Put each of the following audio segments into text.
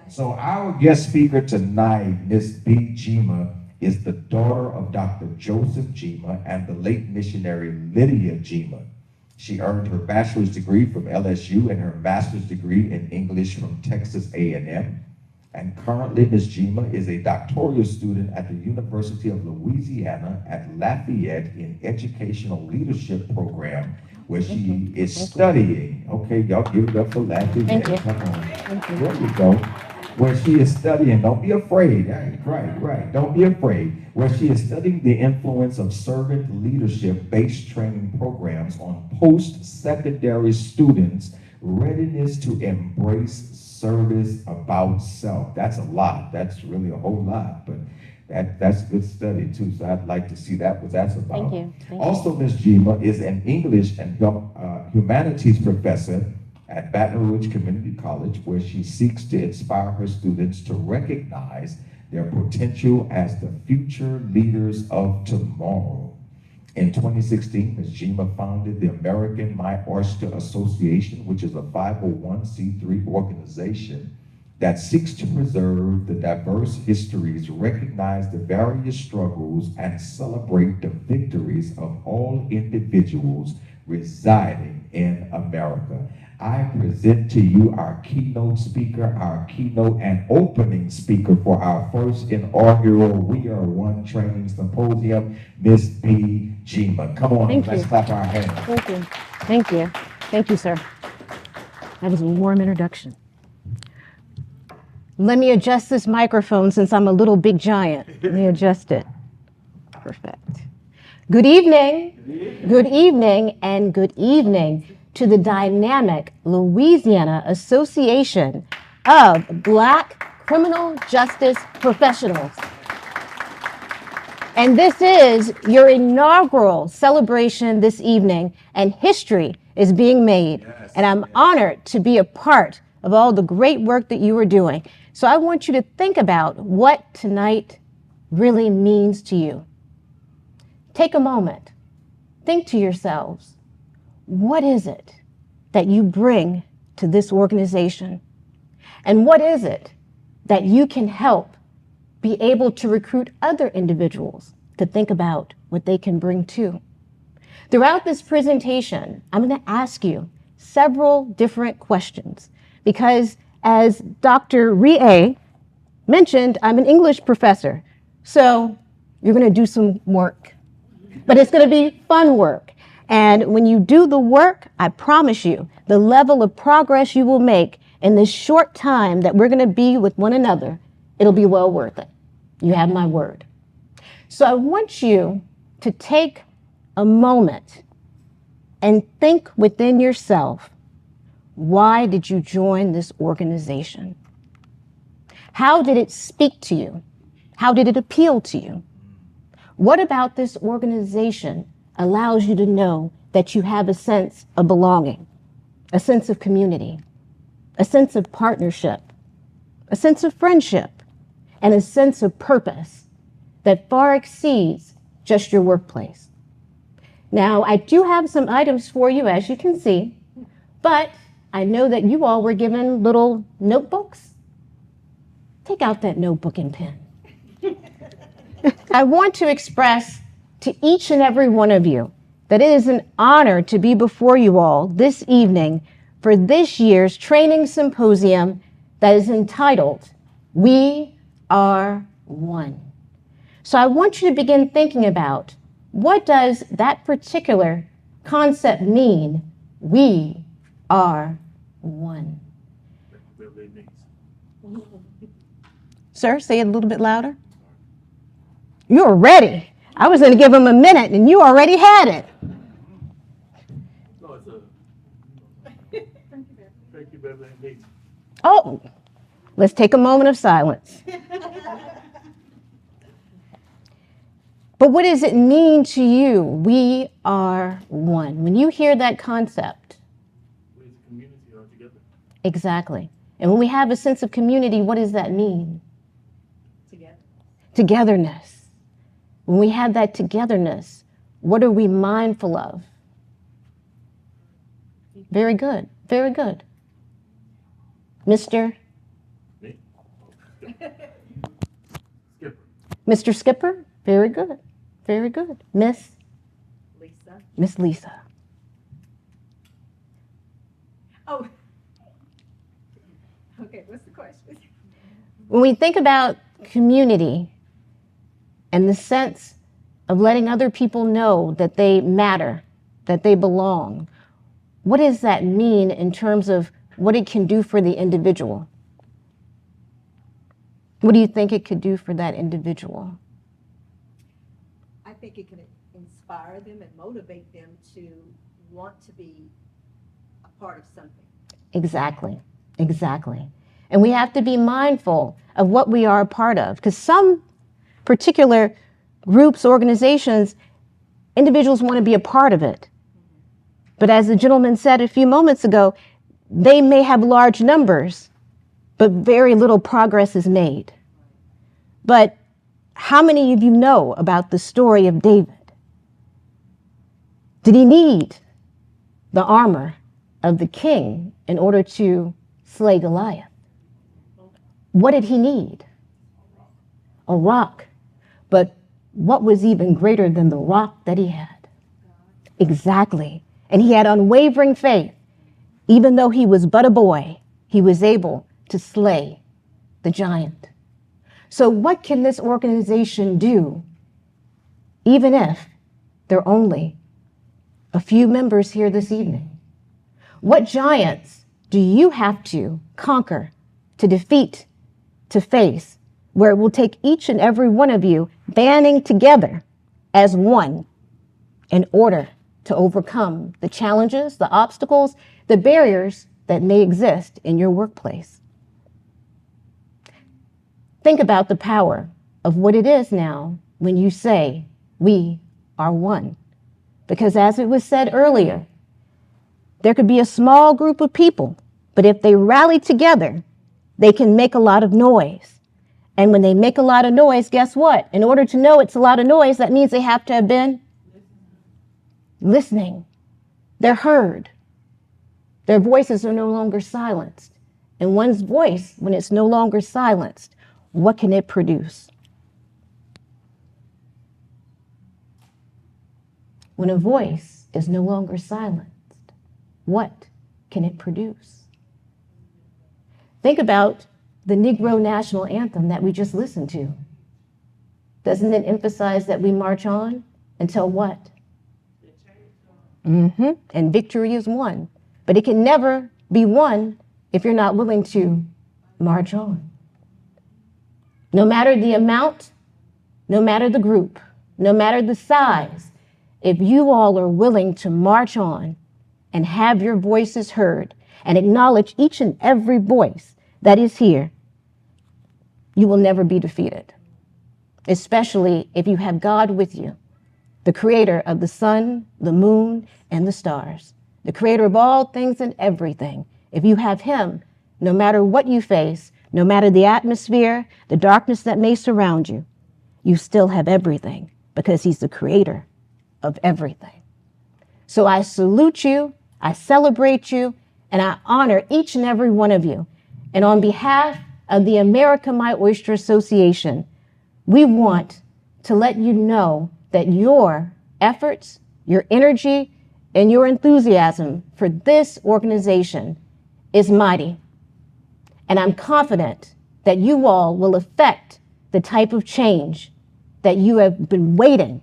So our guest speaker tonight, Miss B. Jima, is the daughter of Dr. Joseph Jima and the late missionary Lydia Jima. She earned her bachelor's degree from LSU and her master's degree in English from Texas A&M. And currently, Ms. Jima is a doctoral student at the University of Louisiana at Lafayette in Educational Leadership Program, where she is studying. Okay, y'all give it up for Lafayette. Thank you. Come on. Thank you. There you go. Where she is studying, don't be afraid. Right. Don't be afraid. Where she is studying the influence of servant leadership-based training programs on post-secondary students' readiness to embrace service about self. That's a lot. That's really a whole lot, but that's good study too. So I'd like to see that what that's about. Thank you. Also, Ms. Jima is an English and humanities professor at Baton Rouge Community College, where she seeks to inspire her students to recognize their potential as the future leaders of tomorrow. In 2016, Ms. Jima founded the American My Oyster Association, which is a 501c3 organization that seeks to preserve the diverse histories, recognize the various struggles, and celebrate the victories of all individuals residing in America. I present to you our keynote speaker, our keynote and opening speaker for our first inaugural We Are One Training Symposium, Miss B. Jima. Come on, let's clap our hands. Thank you. Thank you. Thank you, sir. That was a warm introduction. Let me adjust this microphone since I'm a little big giant. Let me adjust it. Perfect. Good evening. Good evening and good evening to the dynamic Louisiana Association of Black Criminal Justice Professionals. And this is your inaugural celebration this evening, and history is being made. Yes, and I'm honored to be a part of all the great work that you are doing. So I want you to think about what tonight really means to you. Take a moment. Think to yourselves, what is it that you bring to this organization? And what is it that you can help be able to recruit other individuals to think about what they can bring too? Throughout this presentation, I'm going to ask you several different questions because, as Dr. Rie mentioned, I'm an English professor. So you're going to do some work, but it's going to be fun work. And when you do the work, I promise you, the level of progress you will make in this short time that we're going to be with one another, it'll be well worth it. You have my word. So I want you to take a moment and think within yourself, why did you join this organization? How did it speak to you? How did it appeal to you? What about this organization allows you to know that you have a sense of belonging, a sense of community, a sense of partnership, a sense of friendship, and a sense of purpose that far exceeds just your workplace? Now, I do have some items for you, as you can see, but I know that you all were given little notebooks. Take out that notebook and pen. I want to express to each and every one of you that it is an honor to be before you all this evening for this year's training symposium that is entitled, We Are One. So I want you to begin thinking about, what does that particular concept mean? We are one. Sir, say it a little bit louder. You're ready. I was going to give him a minute and you already had it. Oh, let's take a moment of silence. But what does it mean to you? We are one. When you hear that concept, we as a community are together. Exactly. And when we have a sense of community, what does that mean? Together. Togetherness. When we have that togetherness, what are we mindful of? Very good. Very good. Mr. Me? Skipper. Mr. Skipper, very good. Very good. Miss Lisa. Miss Lisa. Oh. Okay, what's the question? When we think about community and the sense of letting other people know that they matter, that they belong, what does that mean in terms of what it can do for the individual? What do you think it could do for that individual? I think it can inspire them and motivate them to want to be a part of something. Exactly, exactly. And we have to be mindful of what we are a part of, because some particular groups, organizations, individuals want to be a part of it. But as the gentleman said a few moments ago, they may have large numbers, but very little progress is made. But how many of you know about the story of David? Did he need the armor of the king in order to slay Goliath? What did he need? A rock. But what was even greater than the rock that he had? Exactly. And he had unwavering faith. Even though he was but a boy, he was able to slay the giant. So what can this organization do, even if there are only a few members here this evening? What giants do you have to conquer, to defeat, to face, where it will take each and every one of you banding together as one in order to overcome the challenges, the obstacles, the barriers that may exist in your workplace? Think about the power of what it is now when you say, we are one. Because as it was said earlier, there could be a small group of people, but if they rally together, they can make a lot of noise. And when they make a lot of noise, guess what? In order to know it's a lot of noise, that means they have to have been listening. They're heard. Their voices are no longer silenced. And one's voice, when it's no longer silenced, what can it produce? When a voice is no longer silenced, what can it produce? Think about the Negro National Anthem that we just listened to. Doesn't it emphasize that we march on until what? And victory is won. But it can never be won if you're not willing to march on. No matter the amount, no matter the group, no matter the size, if you all are willing to march on and have your voices heard and acknowledge each and every voice that is here, you will never be defeated, especially if you have God with you, the creator of the sun, the moon, and the stars, the creator of all things and everything. If you have him, no matter what you face, no matter the atmosphere, the darkness that may surround you, you still have everything because he's the creator of everything. So I salute you, I celebrate you, and I honor each and every one of you. And on behalf of the America My Oyster Association, we want to let you know that your efforts, your energy, and your enthusiasm for this organization is mighty. And I'm confident that you all will affect the type of change that you have been waiting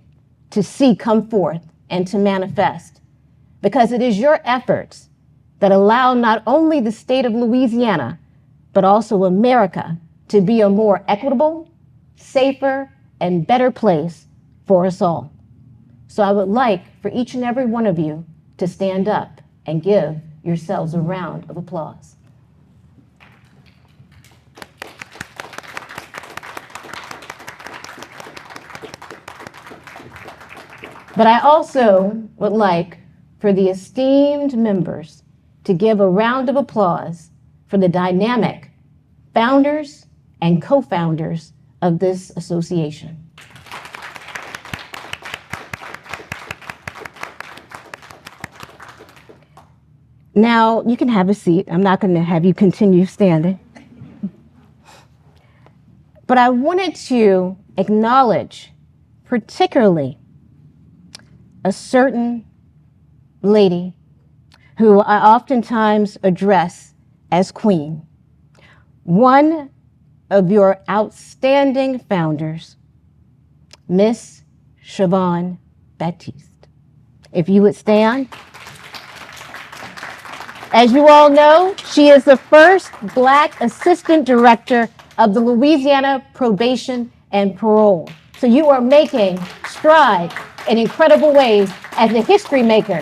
to see come forth and to manifest. Because it is your efforts that allow not only the state of Louisiana, but also America to be a more equitable, safer, and better place for us all. So I would like for each and every one of you to stand up and give yourselves a round of applause. But I also would like for the esteemed members to give a round of applause for the dynamic founders and co-founders of this association. Now, you can have a seat. I'm not going to have you continue standing. But I wanted to acknowledge particularly a certain lady who I oftentimes address as Queen, one of your outstanding founders, Miss Siobhan Baptiste. If you would stand. As you all know, she is the first Black assistant director of the Louisiana Probation and Parole. So you are making strides in incredible ways as a history maker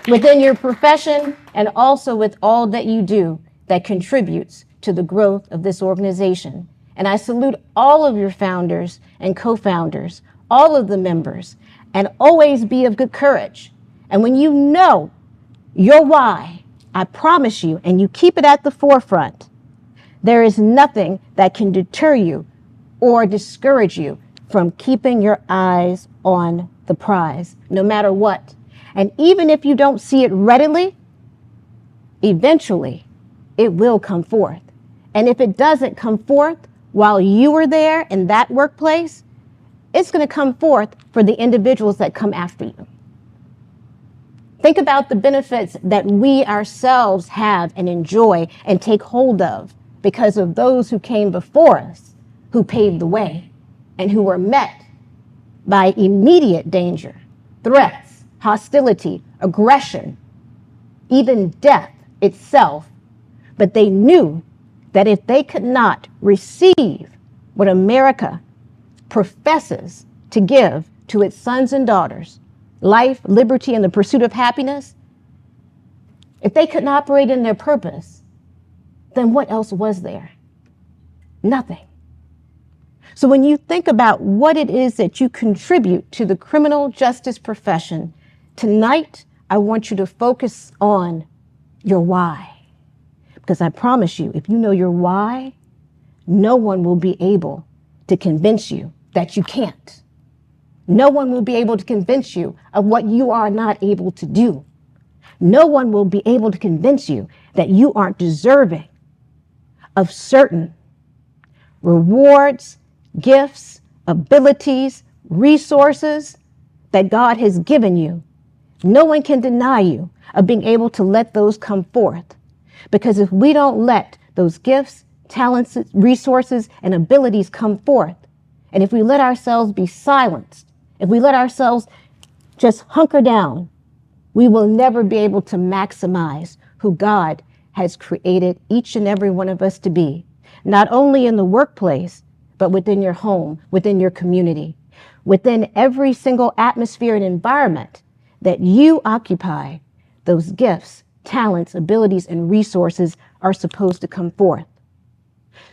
within your profession and also with all that you do that contributes to the growth of this organization. And I salute all of your founders and co-founders, all of the members, and always be of good courage. And when you know your why, I promise you, and you keep it at the forefront, there is nothing that can deter you or discourage you from keeping your eyes on the prize, no matter what. And even if you don't see it readily, eventually it will come forth. And if it doesn't come forth while you are there in that workplace, it's going to come forth for the individuals that come after you. Think about the benefits that we ourselves have and enjoy and take hold of because of those who came before us, who paved the way, and who were met by immediate danger, threats, hostility, aggression, even death itself. But they knew that if they could not receive what America professes to give to its sons and daughters, life, liberty, and the pursuit of happiness, if they couldn't operate in their purpose, then what else was there? Nothing. So when you think about what it is that you contribute to the criminal justice profession, tonight I want you to focus on your why. Because I promise you, if you know your why, no one will be able to convince you that you can't. No one will be able to convince you of what you are not able to do. No one will be able to convince you that you aren't deserving of certain rewards, gifts, abilities, resources that God has given you. No one can deny you of being able to let those come forth. Because if we don't let those gifts, talents, resources, and abilities come forth, and if we let ourselves be silenced, if we let ourselves just hunker down, we will never be able to maximize who God has created each and every one of us to be, not only in the workplace, but within your home, within your community, within every single atmosphere and environment that you occupy. Those gifts, talents, abilities, and resources are supposed to come forth.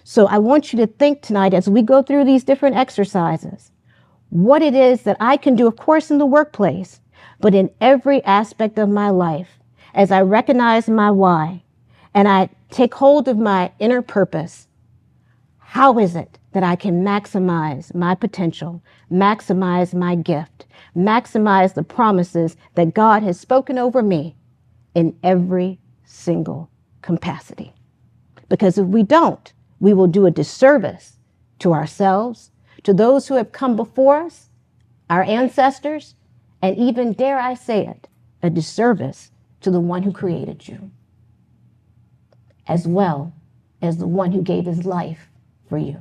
So I want you to think tonight as we go through these different exercises, what it is that I can do, of course, in the workplace, but in every aspect of my life, as I recognize my why and I take hold of my inner purpose. How is it that I can maximize my potential, maximize my gift, maximize the promises that God has spoken over me in every single capacity? Because if we don't, we will do a disservice to ourselves, to those who have come before us, our ancestors, and even, dare I say it, a disservice to the one who created you, as well as the one who gave his life for you.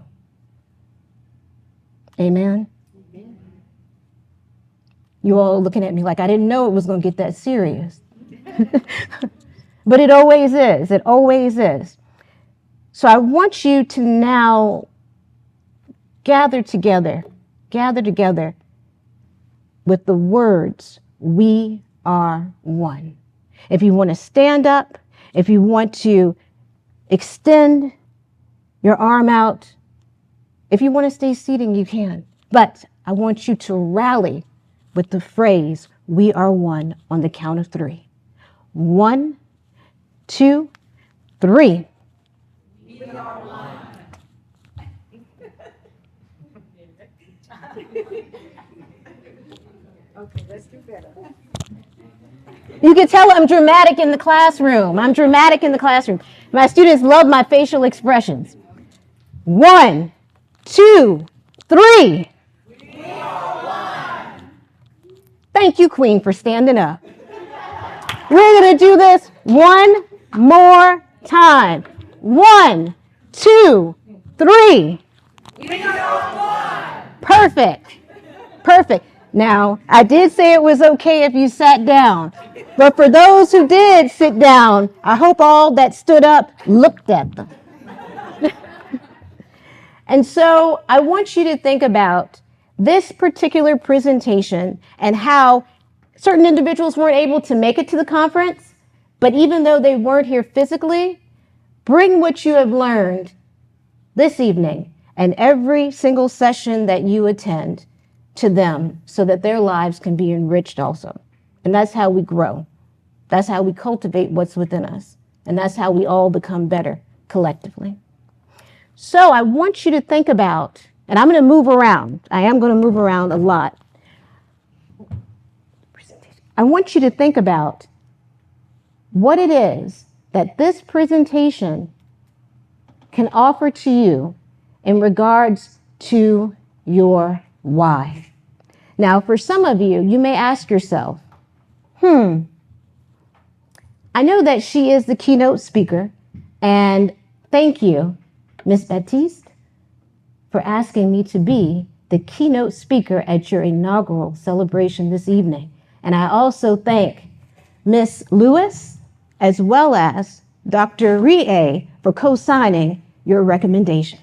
Amen? Amen. You all are looking at me like I didn't know it was going to get that serious. But it always is. It always is. So I want you to now gather together with the words, we are one. If you want to stand up, if you want to extend your arm out, if you want to stay seated, you can. But I want you to rally with the phrase, we are one, on the count of three. 1, 2, 3. We are one. Okay, let's do better. You can tell I'm dramatic in the classroom. My students love my facial expressions. 1, 2, 3. Thank you, Queen, for standing up. We're going to do this one more time. 1, 2, 3. Perfect. Perfect. Now, I did say it was okay if you sat down. But for those who did sit down, I hope all that stood up looked at them. And so I want you to think about this particular presentation and how certain individuals weren't able to make it to the conference, but even though they weren't here physically, bring what you have learned this evening and every single session that you attend to them so that their lives can be enriched also. And that's how we grow. That's how we cultivate what's within us. And that's how we all become better collectively. So I want you to think about, and I'm going to move around. I am going to move around a lot. I want you to think about what it is that this presentation can offer to you in regards to your why. Now, for some of you, you may ask yourself, I know that she is the keynote speaker, and thank you, Miss Baptiste, for asking me to be the keynote speaker at your inaugural celebration this evening. And I also thank Miss Lewis as well as Dr. Rie for co-signing your recommendation.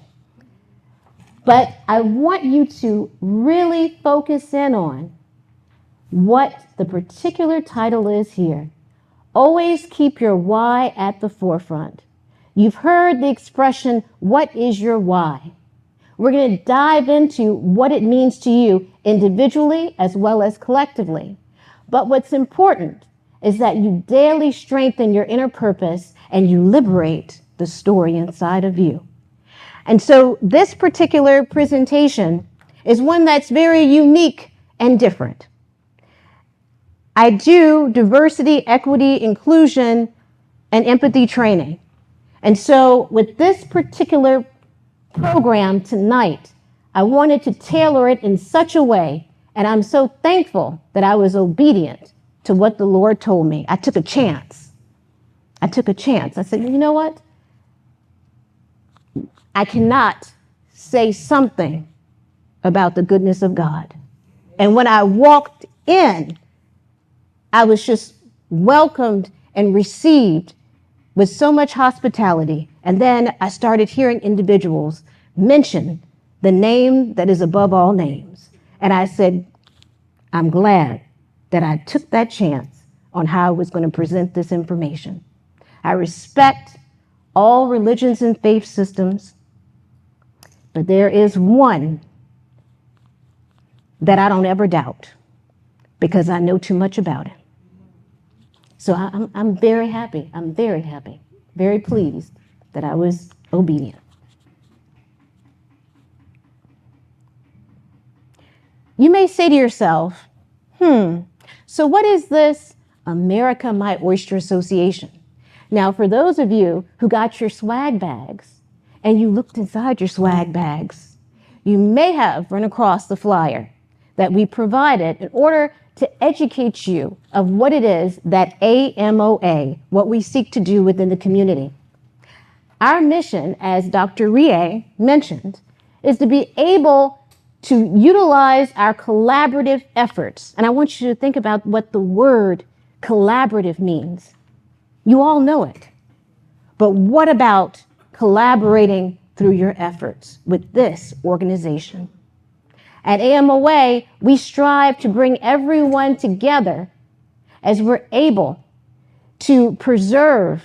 But I want you to really focus in on what the particular title is here. Always keep your why at the forefront. You've heard the expression, what is your why? We're going to dive into what it means to you individually as well as collectively. But what's important is that you daily strengthen your inner purpose and you liberate the story inside of you. And so this particular presentation is one that's very unique and different. I do diversity, equity, inclusion, and empathy training. And so with this particular program tonight, I wanted to tailor it in such a way, and I'm so thankful that I was obedient to what the Lord told me. I took a chance. I said, you know what? I cannot say something about the goodness of God. And when I walked in, I was just welcomed and received with so much hospitality. And then I started hearing individuals mention the name that is above all names. And I said, I'm glad that I took that chance on how I was going to present this information. I respect all religions and faith systems, but there is one that I don't ever doubt because I know too much about it. So I'm very happy. I'm very happy, very pleased that I was obedient. You may say to yourself, so what is this America My Oyster Association? Now, for those of you who got your swag bags and you looked inside your swag bags, you may have run across the flyer that we provided in order to educate you of what it is that AMOA, what we seek to do within the community. Our mission, as Dr. Rie mentioned, is to be able to utilize our collaborative efforts. And I want you to think about what the word collaborative means. You all know it. But what about collaborating through your efforts with this organization? At AMOA, we strive to bring everyone together as we're able to preserve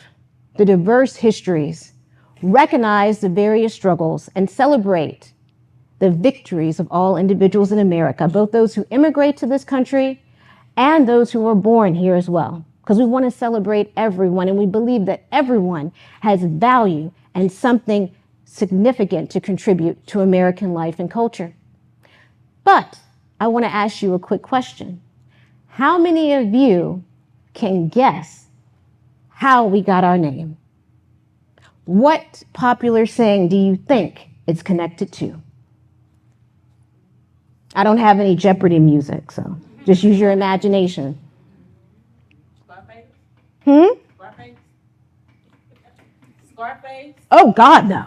the diverse histories, recognize the various struggles, and celebrate the victories of all individuals in America, both those who immigrate to this country and those who were born here as well. Because we want to celebrate everyone, and we believe that everyone has value and something significant to contribute to American life and culture. But I want to ask you a quick question. How many of you can guess how we got our name? What popular saying do you think it's connected to. I don't have any Jeopardy music, so just use your imagination. Scarface? Hmm? Scarface? Scarface? Oh, God, no.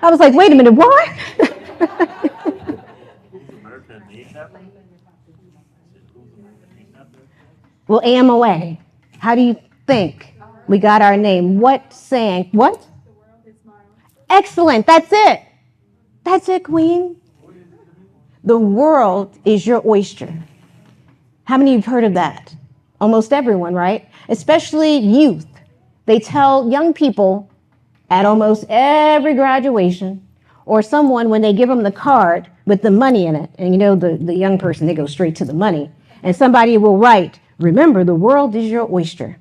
I was like, wait a minute, what? Who's America named after? Who's America named after? Well, AMOA, how do you think we got our name? What saying? What? Excellent, that's it. That's it, Queen. The world is your oyster. How many of you have heard of that? Almost everyone, right? Especially youth. They tell young people at almost every graduation, or someone when they give them the card with the money in it, and you know the young person, they go straight to the money, and somebody will write, remember, the world is your oyster.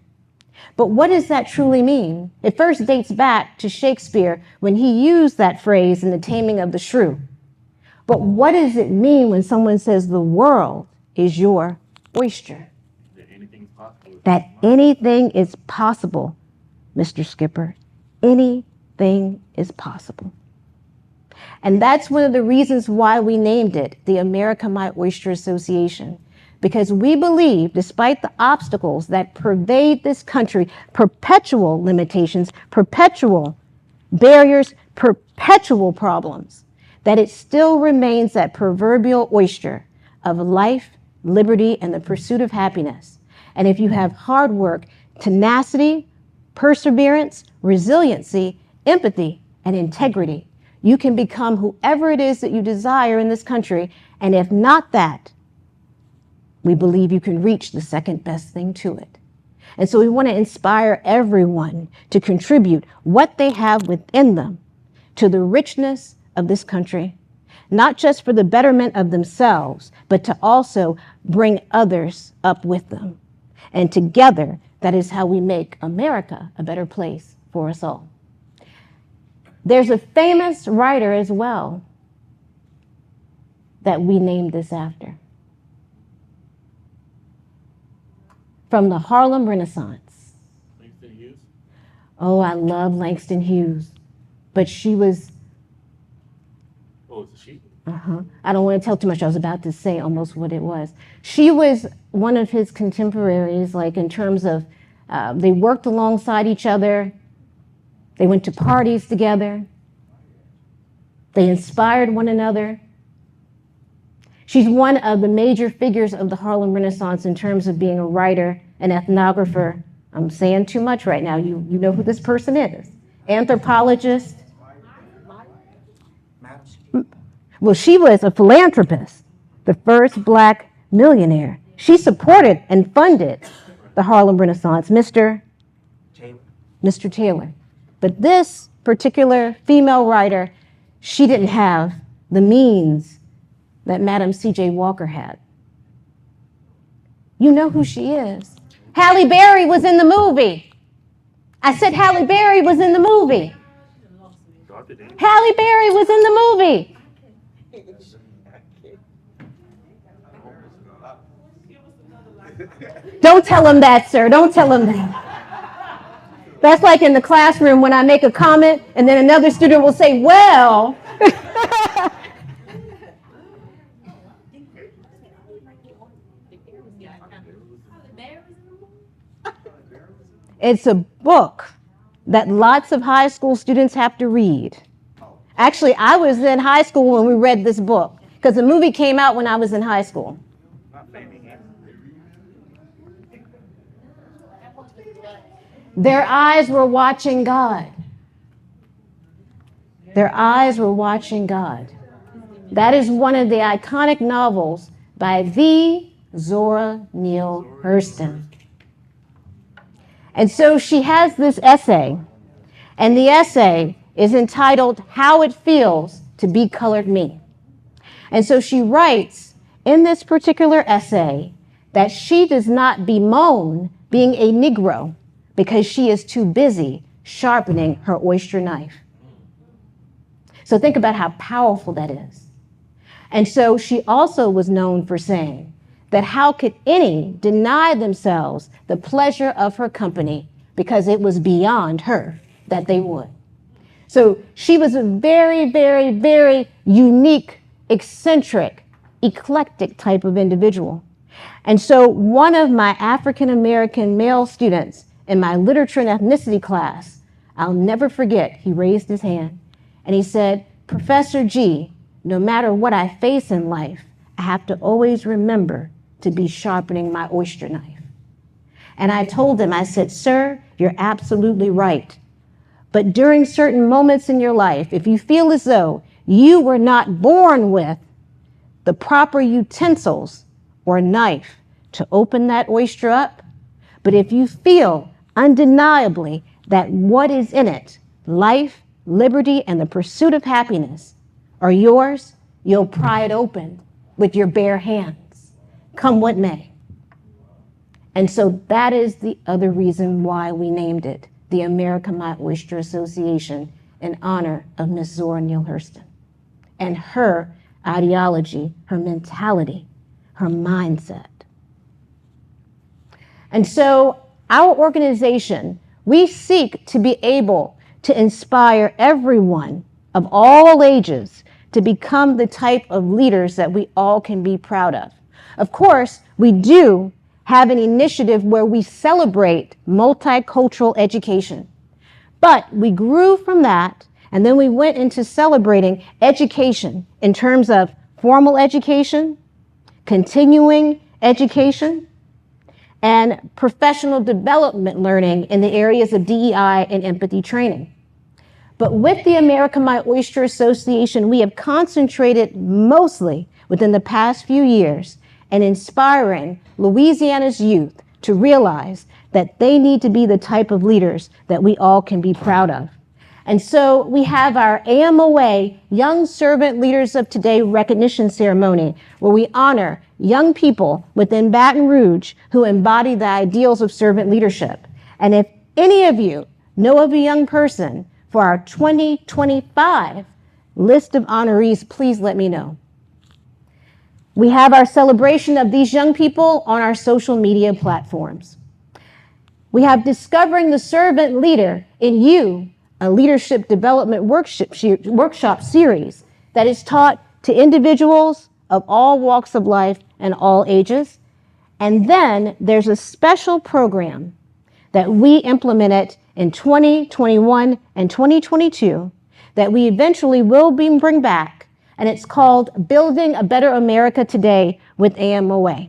But what does that truly mean? It first dates back to Shakespeare when he used that phrase in The Taming of the Shrew. But what does it mean when someone says the world is your oyster? That anything's possible. That anything is possible, Mr. Skipper. Anything is possible. And that's one of the reasons why we named it the America My Oyster Association. Because we believe, despite the obstacles that pervade this country, perpetual limitations, perpetual barriers, perpetual problems, that it still remains that proverbial oyster of life, liberty, and the pursuit of happiness. And if you have hard work, tenacity, perseverance, resiliency, empathy, and integrity, you can become whoever it is that you desire in this country. And if not that, we believe you can reach the second best thing to it. And so we want to inspire everyone to contribute what they have within them to the richness of this country, not just for the betterment of themselves, but to also bring others up with them. And together, that is how we make America a better place for us all. There's a famous writer as well that we named this after. From the Harlem Renaissance. Langston Hughes? Oh, I love Langston Hughes. But she was, Oh, it's a sheep. I don't want to tell too much. I was about to say almost what it was. She was one of his contemporaries, like in terms of they worked alongside each other. They went to parties together. They inspired one another. She's one of the major figures of the Harlem Renaissance in terms of being a writer, an ethnographer. I'm saying too much right now. You know who this person is. Anthropologist. Well, she was a philanthropist, the first Black millionaire. She supported and funded the Harlem Renaissance, Mr. Taylor. But this particular female writer, she didn't have the means that Madam C.J. Walker had. You know who she is. Halle Berry was in the movie. I said Halle Berry was in the movie. Dr. Dave. Halle Berry was in the movie. Don't tell him that, sir. Don't tell him that. That's like in the classroom when I make a comment and then another student will say, well. It's a book that lots of high school students have to read. Actually, I was in high school when we read this book because the movie came out when I was in high school. Not Family Hands. Their eyes were watching God. Their eyes were watching God. That is one of the iconic novels by the Zora Neale Hurston. And so she has this essay, and the essay is entitled How It Feels to Be Colored Me. And so she writes in this particular essay that she does not bemoan being a Negro because she is too busy sharpening her oyster knife. So think about how powerful that is. And so she also was known for saying that how could any deny themselves the pleasure of her company because it was beyond her that they would. So she was a very, very, very unique, eccentric, eclectic type of individual. And so one of my African American male students in my literature and ethnicity class, I'll never forget, he raised his hand and he said, "Professor G, no matter what I face in life, I have to always remember to be sharpening my oyster knife." And I told him, I said, "Sir, you're absolutely right. But during certain moments in your life, if you feel as though you were not born with the proper utensils or knife to open that oyster up, but if you feel undeniably that what is in it, life, liberty, and the pursuit of happiness, are yours, you'll pry it open with your bare hands, come what may." And so that is the other reason why we named it the American My Oyster Association, in honor of Miss Zora Neale Hurston and her ideology, her mentality, her mindset. And so our organization, we seek to be able to inspire everyone of all ages to become the type of leaders that we all can be proud of. Of course, we do have an initiative where we celebrate multicultural education. But we grew from that, and then we went into celebrating education in terms of formal education, continuing education, and professional development learning in the areas of DEI and empathy training. But with the American My Oyster Association, we have concentrated mostly within the past few years in inspiring Louisiana's youth to realize that they need to be the type of leaders that we all can be proud of. And so we have our AMOA Young Servant Leaders of Today recognition ceremony, where we honor young people within Baton Rouge who embody the ideals of servant leadership. And if any of you know of a young person for our 2025 list of honorees, please let me know. We have our celebration of these young people on our social media platforms. We have Discovering the Servant Leader in You, a leadership development workshop series that is taught to individuals of all walks of life and all ages. And then there's a special program that we implemented in 2021 and 2022 that we eventually will bring back. And it's called Building a Better America Today with AMOA.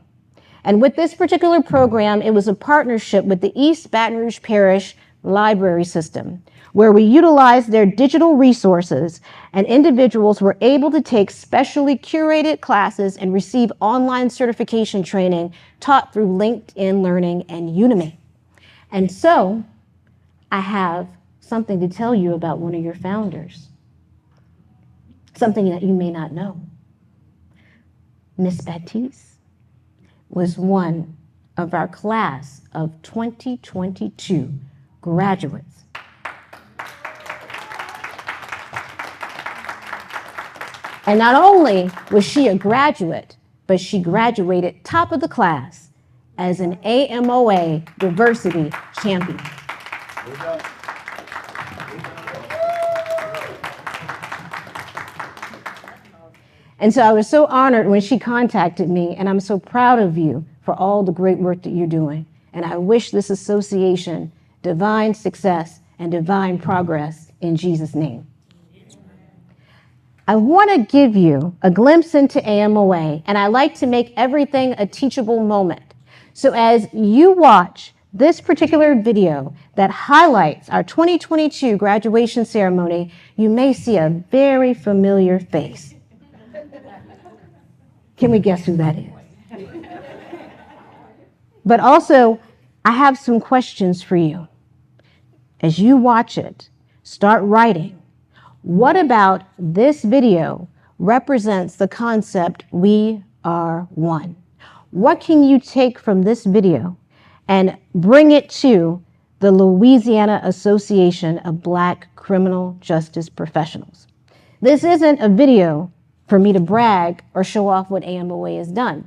And with this particular program, it was a partnership with the East Baton Rouge Parish Library System, where we utilized their digital resources and individuals were able to take specially curated classes and receive online certification training taught through LinkedIn Learning and Udemy. And so I have something to tell you about one of your founders, something that you may not know. Miss Baptiste was one of our class of 2022 graduates. And not only was she a graduate, but she graduated top of the class as an AMOA diversity champion. And so I was so honored when she contacted me, and I'm so proud of you for all the great work that you're doing. And I wish this association divine success and divine progress in Jesus' name. I want to give you a glimpse into AMOA, and I like to make everything a teachable moment. So as you watch this particular video that highlights our 2022 graduation ceremony, you may see a very familiar face. Can we guess who that is? But also, I have some questions for you. As you watch it, start writing. What about this video represents the concept we are one? What can you take from this video and bring it to the Louisiana Association of Black Criminal Justice Professionals? This isn't a video for me to brag or show off what AMOA has done,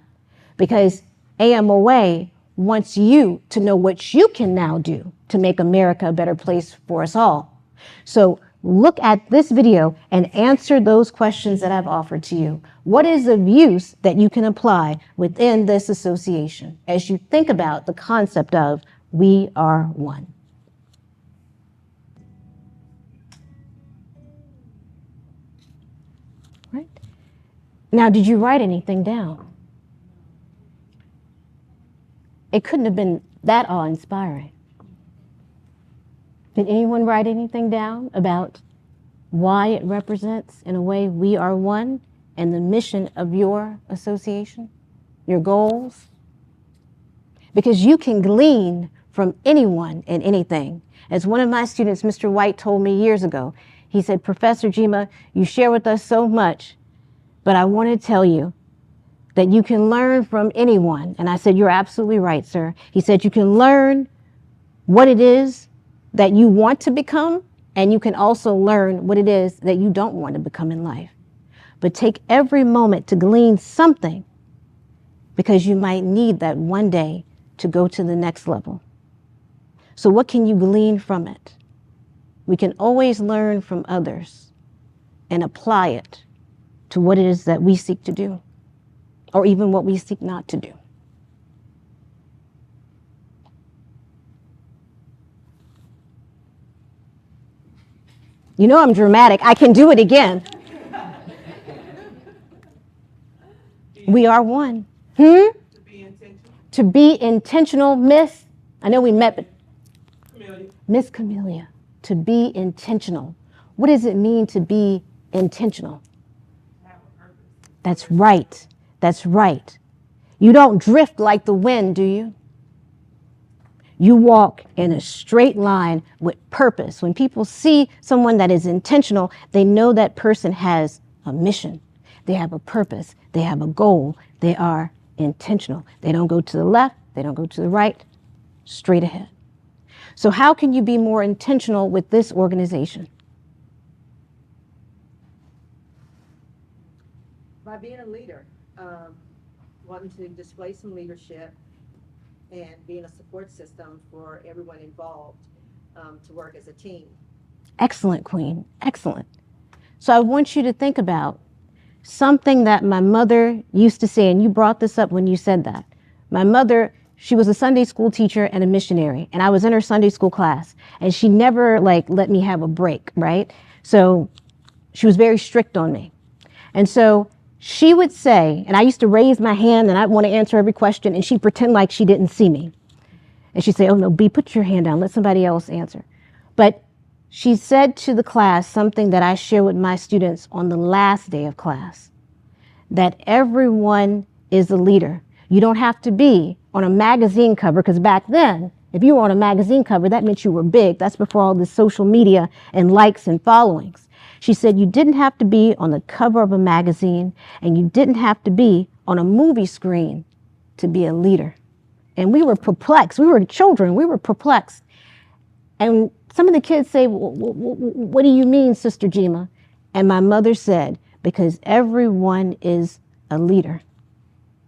because AMOA wants you to know what you can now do to make America a better place for us all. So look at this video and answer those questions that I've offered to you. What is of use that you can apply within this association as you think about the concept of we are one? Right? Now, did you write anything down? It couldn't have been that awe-inspiring. Did anyone write anything down about why it represents, in a way, we are one and the mission of your association, your goals? Because you can glean from anyone and anything. As one of my students, Mr. White, told me years ago, he said, Professor Jima, you share with us so much, but I want to tell you that you can learn from anyone. And I said, you're absolutely right, sir. He said, you can learn what it is that you want to become, and you can also learn what it is that you don't want to become in life. But take every moment to glean something, because you might need that one day to go to the next level. So what can you glean from it? We can always learn from others and apply it to what it is that we seek to do, or even what we seek not to do. You know I'm dramatic. I can do it again. We are one. To be intentional. To be intentional, Miss. I know we met, but Camellia. Miss Camellia, to be intentional. What does it mean to be intentional? Have a purpose. That's right. That's right. You don't drift like the wind, do you? You walk in a straight line with purpose. When people see someone that is intentional, they know that person has a mission. They have a purpose. They have a goal. They are intentional. They don't go to the left. They don't go to the right. Straight ahead. So how can you be more intentional with this organization? By being a leader, wanting to display some leadership and being a support system for everyone involved to work as a team. Excellent, Queen. Excellent. So I want you to think about something that my mother used to say, and you brought this up when you said that. My mother, she was a Sunday school teacher and a missionary, and I was in her Sunday school class, and she never let me have a break, right? So she was very strict on me. And so she would say, and I used to raise my hand and I'd want to answer every question, and she'd pretend like she didn't see me. And she'd say, oh no, B, put your hand down, let somebody else answer. But she said to the class something that I share with my students on the last day of class, that everyone is a leader. You don't have to be on a magazine cover, because back then, if you were on a magazine cover, that meant you were big. That's before all this social media and likes and followings. She said you didn't have to be on the cover of a magazine, and you didn't have to be on a movie screen to be a leader. And we were perplexed. We were children. We were perplexed. And some of the kids say, what do you mean, Sister Jima? And my mother said, because everyone is a leader.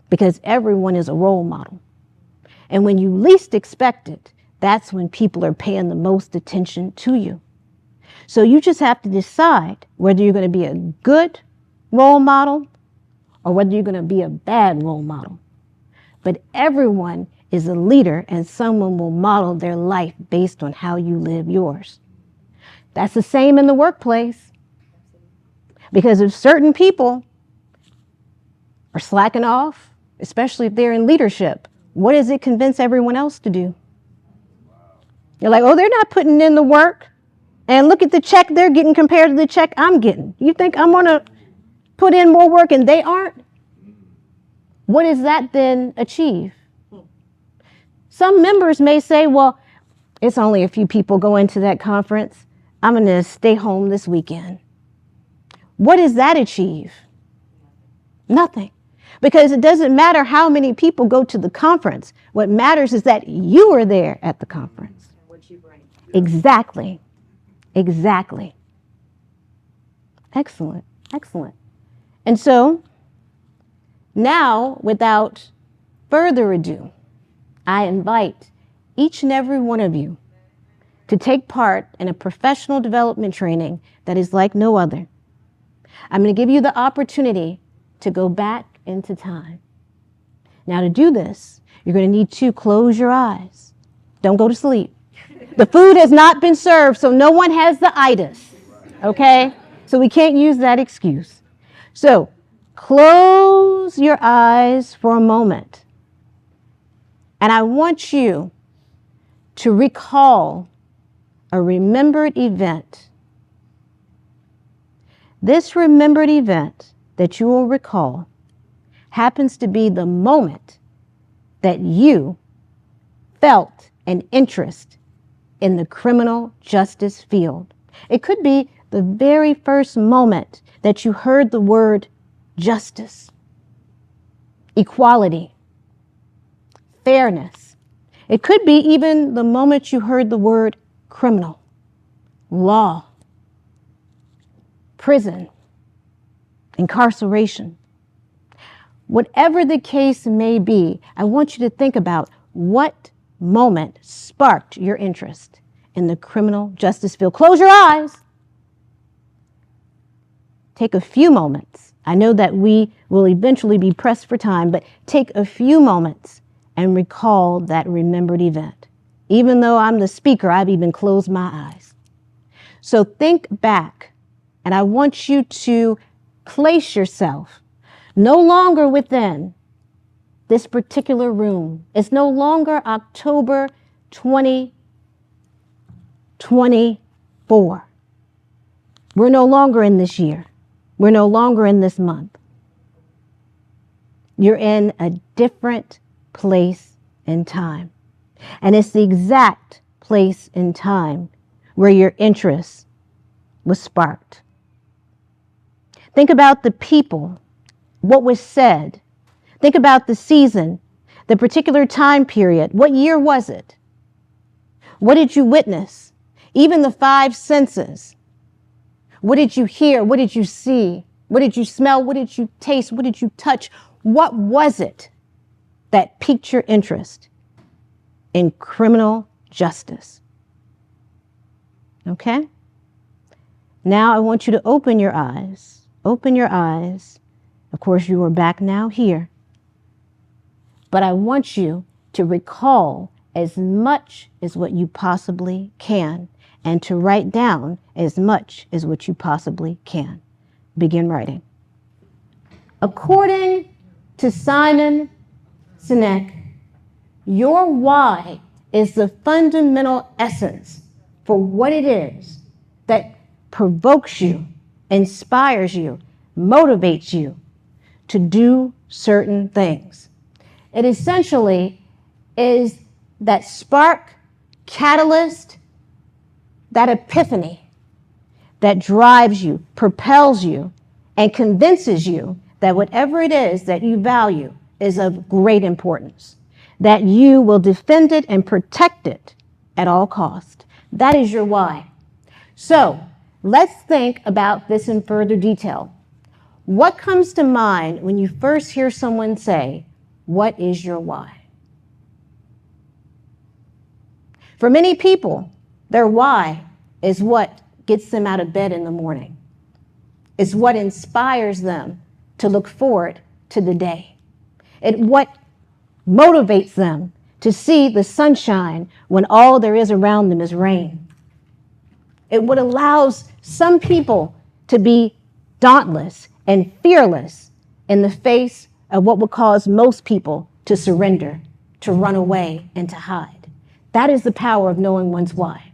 Because everyone is a role model. And when you least expect it, that's when people are paying the most attention to you. So you just have to decide whether you're going to be a good role model or whether you're going to be a bad role model. But everyone is a leader, and someone will model their life based on how you live yours. That's the same in the workplace. Because if certain people are slacking off, especially if they're in leadership, what does it convince everyone else to do? You're like, oh, they're not putting in the work. And look at the check they're getting compared to the check I'm getting. You think I'm going to put in more work and they aren't? What does that then achieve? Some members may say, well, it's only a few people going to that conference. I'm going to stay home this weekend. What does that achieve? Nothing. Because it doesn't matter how many people go to the conference. What matters is that you are there at the conference. And what you bring. Exactly. Exactly. Excellent. Excellent. And so now, without further ado, I invite each and every one of you to take part in a professional development training that is like no other. I'm going to give you the opportunity to go back into time. Now, to do this, you're going to need to close your eyes. Don't go to sleep. The food has not been served, so no one has the itis. Okay? So we can't use that excuse. So close your eyes for a moment. And I want you to recall a remembered event. This remembered event that you will recall happens to be the moment that you felt an interest in the criminal justice field. It could be the very first moment that you heard the word justice, equality, fairness. It could be even the moment you heard the word criminal, law, prison, incarceration. Whatever the case may be, I want you to think about what moment sparked your interest in the criminal justice field. Close your eyes. Take a few moments. I know that we will eventually be pressed for time, but take a few moments and recall that remembered event. Even though I'm the speaker, I've even closed my eyes. So think back. And I want you to place yourself no longer within this particular room. It's no longer October 2024. We're no longer in this year. We're no longer in this month. You're in a different place and time. And it's the exact place and time where your interest was sparked. Think about the people, what was said. Think about the season, the particular time period. What year was it? What did you witness? Even the 5 senses. What did you hear? What did you see? What did you smell? What did you taste? What did you touch? What was it that piqued your interest in criminal justice? Okay? Now I want you to open your eyes. Open your eyes. Of course, you are back now here. But I want you to recall as much as what you possibly can and to write down as much as what you possibly can. Begin writing. According to Simon Sinek, your why is the fundamental essence for what it is that provokes you, inspires you, motivates you to do certain things. It essentially is that spark, catalyst, that epiphany that drives you, propels you, and convinces you that whatever it is that you value is of great importance, that you will defend it and protect it at all costs. That is your why. So let's think about this in further detail. What comes to mind when you first hear someone say, "What is your why?" For many people, their why is what gets them out of bed in the morning. It's what inspires them to look forward to the day. It's what motivates them to see the sunshine when all there is around them is rain. It what allows some people to be dauntless and fearless in the face of what would cause most people to surrender, to run away, and to hide. That is the power of knowing one's why,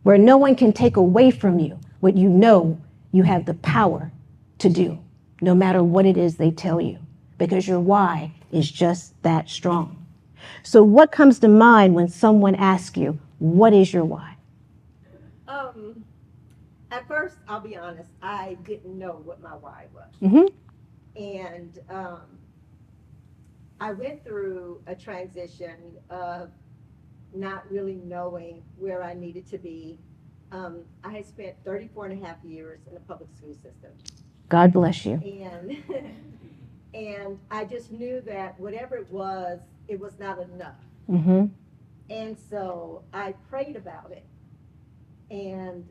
where no one can take away from you what you know you have the power to do, no matter what it is they tell you, because your why is just that strong. So what comes to mind when someone asks you, what is your why? At first, I'll be honest, I didn't know what my why was. Mm-hmm. And I went through a transition of not really knowing where I needed to be. I had spent 34 and a half years in the public school system. God bless you. And, and I just knew that whatever it was not enough. Mm-hmm. And so I prayed about it. And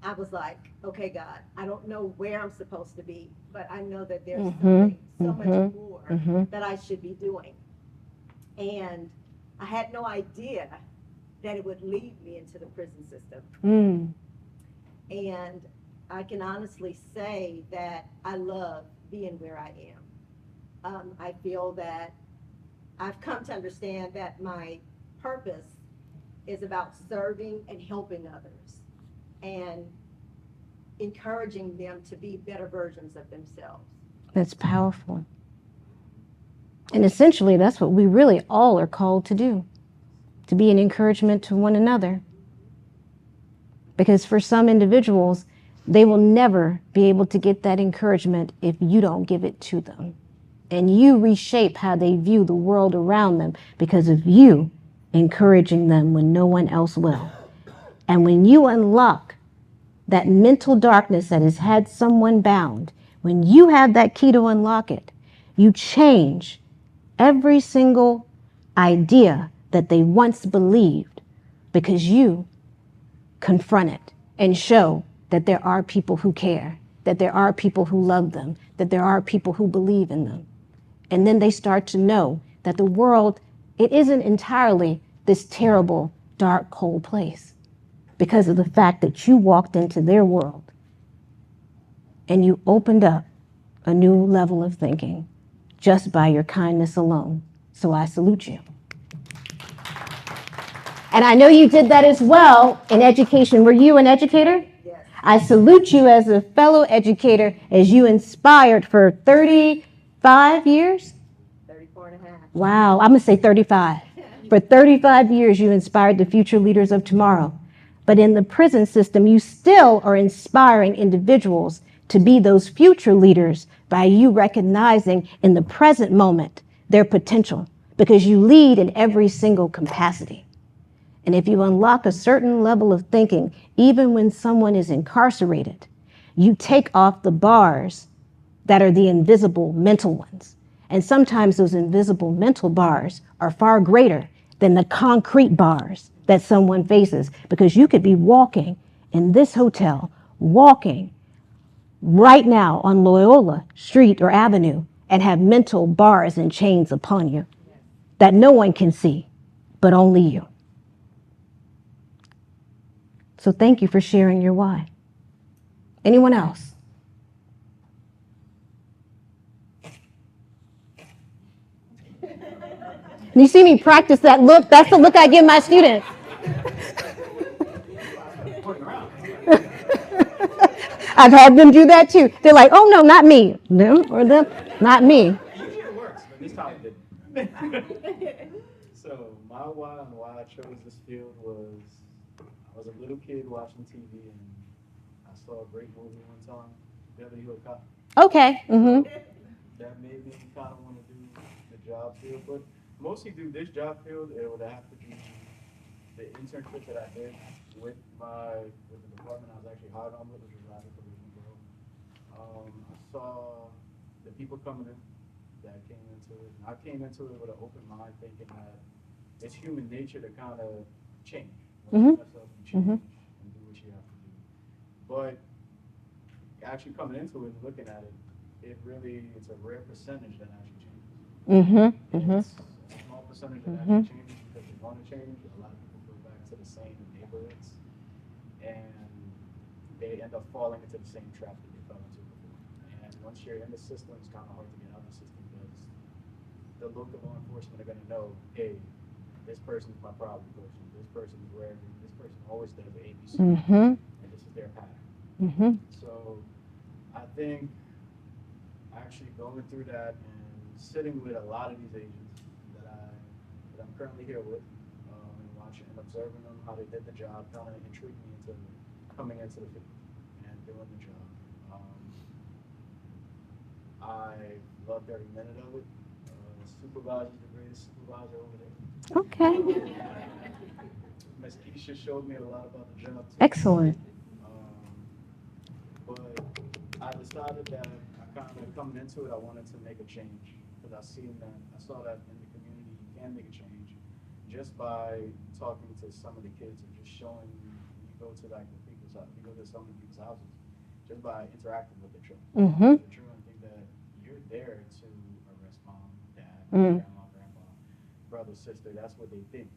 I was like, okay, God, I don't know where I'm supposed to be, but I know that there's something so much more that I should be doing. And I had no idea that it would lead me into the prison system. Mm. And I can honestly say that I love being where I am. I feel that I've come to understand that my purpose is about serving and helping others and encouraging them to be better versions of themselves. That's powerful. And essentially, that's what we really all are called to do, to be an encouragement to one another. Because for some individuals, they will never be able to get that encouragement if you don't give it to them. And you reshape how they view the world around them because of you encouraging them when no one else will. And when you unlock that mental darkness that has had someone bound, when you have that key to unlock it, you change every single idea that they once believed because you confront it and show that there are people who care, that there are people who love them, that there are people who believe in them. And then they start to know that the world, it isn't entirely this terrible, dark, cold place because of the fact that you walked into their world and you opened up a new level of thinking just by your kindness alone. So I salute you. And I know you did that as well in education. Were you an educator? Yes. I salute you as a fellow educator as you inspired for 35 years. 34 and a half. Wow, I'm going to say 35. For 35 years, you inspired the future leaders of tomorrow. But in the prison system, you still are inspiring individuals to be those future leaders by you recognizing in the present moment their potential because you lead in every single capacity. And if you unlock a certain level of thinking, even when someone is incarcerated, you take off the bars that are the invisible mental ones. And sometimes those invisible mental bars are far greater than the concrete bars that someone faces, because you could be walking in this hotel, walking right now on Loyola Street or Avenue and have mental bars and chains upon you that no one can see, but only you. So thank you for sharing your why. Anyone else? You see me practice that look? That's the look I give my students. I've had them do that too. They're like, oh no, not me. Them or them, not me. Usually it works, but this time it didn't. So my why and why I chose this field was I was a little kid watching TV and I saw a great movie one time, Beverly Hills Cop. Okay. Mm-hmm. That made me kind of want to do the job field, but mostly do this job field. It would have to be the internship that I did with the department I was actually hired on with, which was Rapid Provision Bureau. I saw the people coming in that came into it. And I came into it with an open mind, thinking that it's human nature to kind of change. Mhm. Mess up and change and do what you have to do. But actually coming into it and looking at it, it's a rare percentage that actually changes. Mm-hmm. Mm-hmm. It's a small percentage that actually changes because they want to change. A lot of people go back to the same neighborhoods and they end up falling into the same trap that they fell into before. And once you're in the system, it's kind of hard to get out of the system because the local law enforcement are going to know, hey, this person's my problem person. This person's wherever. This person always does ABC, Mm-hmm. and this is their pattern. Mm-hmm. So I think actually going through that and sitting with a lot of these agents that I'm currently here with, and watching and observing them, how they did the job, kind of intrigued me into coming into the field and doing the job. I loved every minute of it. Supervisor's the greatest supervisor over there. Okay. Ms. Keisha showed me a lot about the job too. Excellent. But I decided that I kind of coming into it, I wanted to make a change because I saw that in the community you can make a change just by talking to some of the kids or just showing, you go to like the people's house, you go to some of the people's houses, just by interacting with the children. Mm-hmm. The children think that you're there to arrest mom, dad, Mm. grandma, brother, sister. That's what they think.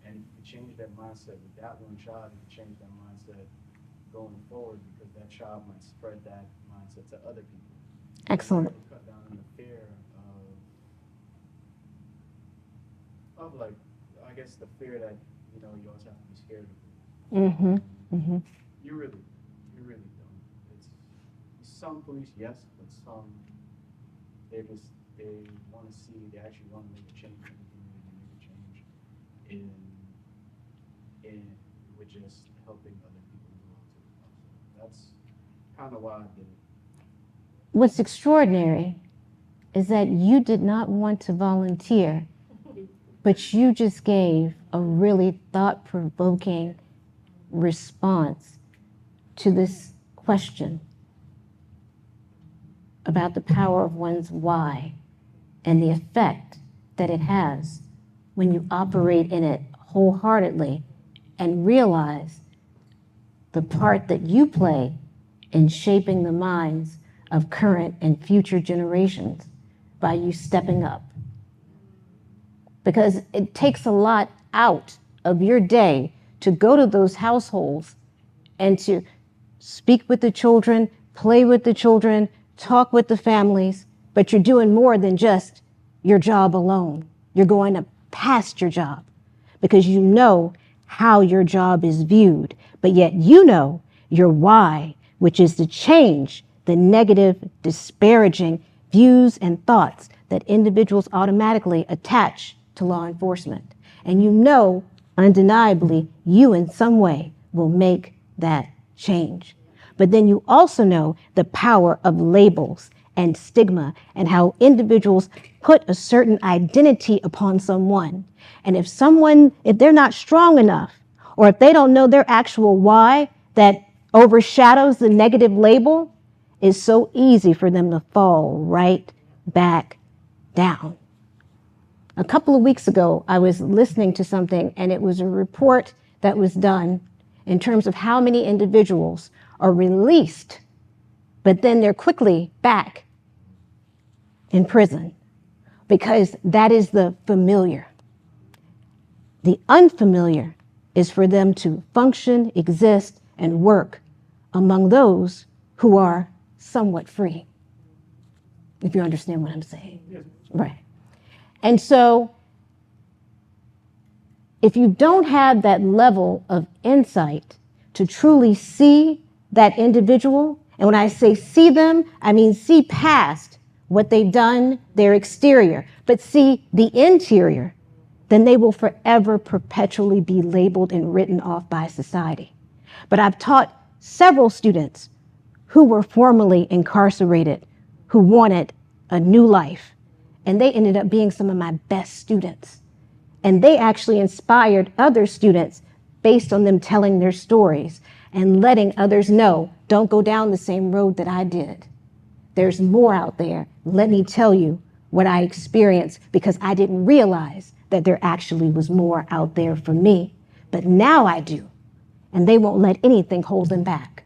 And if you change that mindset with that one child, you can change that mindset going forward because that child might spread that mindset to other people. Excellent. To cut down on the fear of like, I guess the fear that, you know, you always have to be scared of. Mm-hmm. Mm-hmm. You really don't. It's some police, yes, but some they want to see, they actually want to make a change in the community, make a change in with just helping other people as well too. So that's kind of why I did it. What's extraordinary is that you did not want to volunteer, but you just gave a really thought-provoking response to this question about the power of one's why and the effect that it has when you operate in it wholeheartedly and realize the part that you play in shaping the minds of current and future generations by you stepping up. Because it takes a lot out of your day to go to those households and to speak with the children, play with the children, talk with the families, but you're doing more than just your job alone. You're going to past your job because you know how your job is viewed, but yet you know your why, which is to change the negative, disparaging views and thoughts that individuals automatically attach to law enforcement. And you know, undeniably, you in some way will make that change. But then you also know the power of labels and stigma and how individuals put a certain identity upon someone. And if they're not strong enough, or if they don't know their actual why that overshadows the negative label, it's so easy for them to fall right back down. A couple of weeks ago, I was listening to something, and it was a report that was done in terms of how many individuals are released, but then they're quickly back in prison because that is the familiar. The unfamiliar is for them to function, exist, and work among those who are somewhat free, if you understand what I'm saying. Yes. Right. And so if you don't have that level of insight to truly see that individual, and when I say see them, I mean see past what they've done, their exterior, but see the interior, then they will forever perpetually be labeled and written off by society. But I've taught several students who were formerly incarcerated, who wanted a new life, and they ended up being some of my best students. And they actually inspired other students based on them telling their stories and letting others know, don't go down the same road that I did. There's more out there. Let me tell you what I experienced because I didn't realize that there actually was more out there for me. But now I do. And they won't let anything hold them back.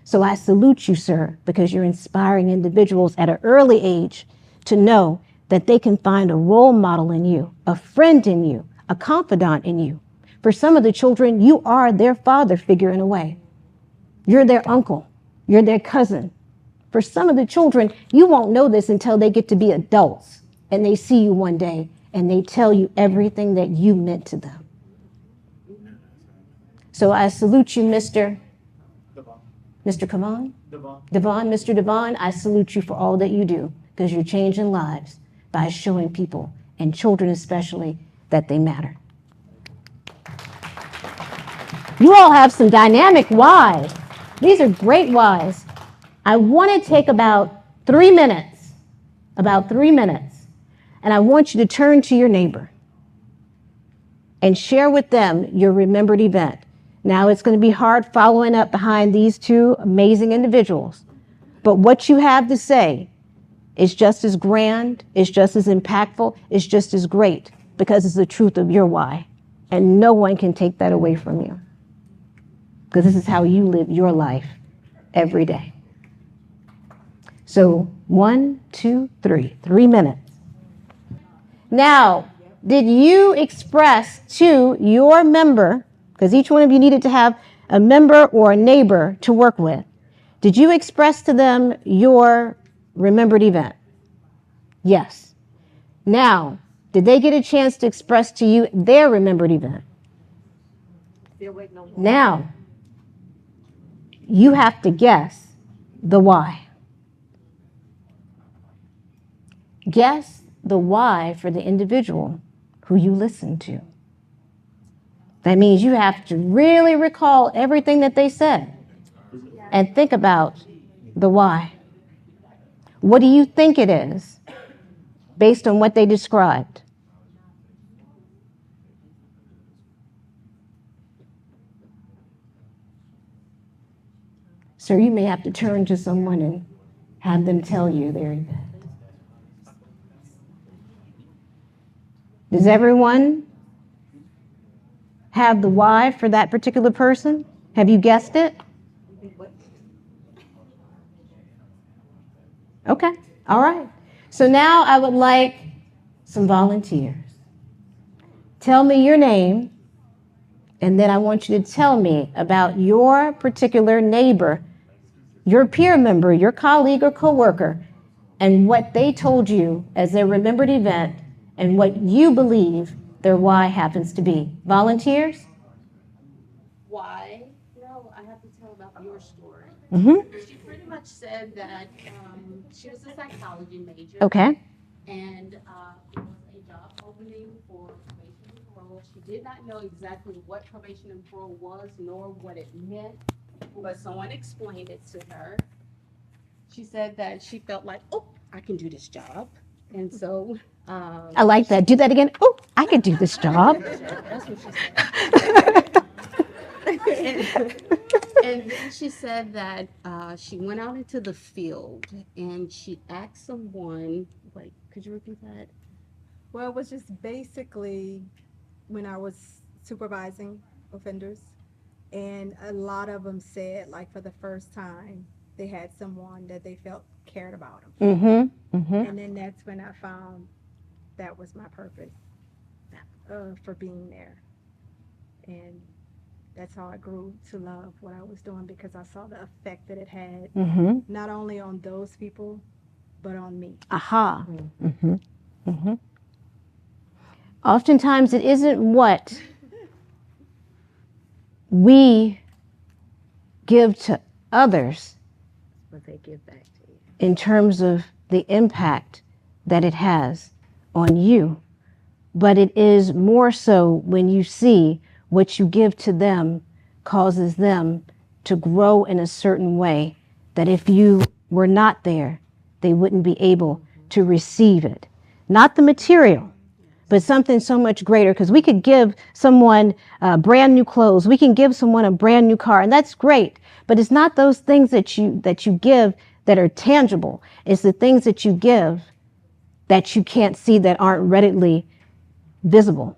So I salute you, sir, because you're inspiring individuals at an early age to know that they can find a role model in you, a friend in you, a confidant in you. For some of the children, you are their father figure in a way. You're their uncle. You're their cousin. For some of the children, you won't know this until they get to be adults and they see you one day and they tell you everything that you meant to them. So I salute you, Mr. Kavan? Devon, Mr. Devon, I salute you for all that you do because you're changing lives by showing people, and children especially, that they matter. You all have some dynamic whys. These are great whys. I want to take about 3 minutes, and I want you to turn to your neighbor and share with them your remembered event. Now, it's going to be hard following up behind these two amazing individuals, but what you have to say is just as grand, is just as impactful, is just as great, because it's the truth of your why. And no one can take that away from you. Because this is how you live your life every day. So 1, 2, 3, 3 minutes. Now, did you express to your member, because each one of you needed to have a member or a neighbor to work with, did you express to them your remembered event? Yes. Now, did they get a chance to express to you their remembered event? Still waiting on one. Now, you have to guess the why. Guess the why for the individual who you listen to. That means you have to really recall everything that they said and think about the why. What do you think it is based on what they described? So you may have to turn to someone and have them tell you their event. Does everyone have the why for that particular person? Have you guessed it? Okay, all right. So now I would like some volunteers. Tell me your name, and then I want you to tell me about your particular neighbor, your peer member, your colleague or coworker, and what they told you as their remembered event and what you believe their why happens to be. Volunteers? Why? No, I have to tell about your story. Mm-hmm. She pretty much said that she was a psychology major. Okay. And it was a job opening for probation and parole. She did not know exactly what probation and parole was nor what it meant, but someone explained it to her. She said that she felt like, oh, I can do this job. And so I like that. Do that again. Oh, I could do this job. that's what she said. And then she said that she went out into the field and she asked someone, wait, could you repeat that? Well, it was just basically when I was supervising offenders, and a lot of them said, like, for the first time, they had someone that they felt cared about them. Mm-hmm. Mm-hmm. And then that's when I found that was my purpose for being there. And that's how I grew to love what I was doing, because I saw the effect that it had, Mm-hmm. not only on those people, but on me. Aha. Mm-hmm. Mm-hmm. Oftentimes it isn't what we give to others What they give back to you. in terms of the impact that it has on you, but it is more so when you see what you give to them causes them to grow in a certain way that if you were not there, they wouldn't be able to receive it. Not the material, but something so much greater, because we could give someone brand new clothes, we can give someone a brand new car, and that's great, but it's not those things that you give that are tangible. It's the things that you give that you can't see, that aren't readily visible.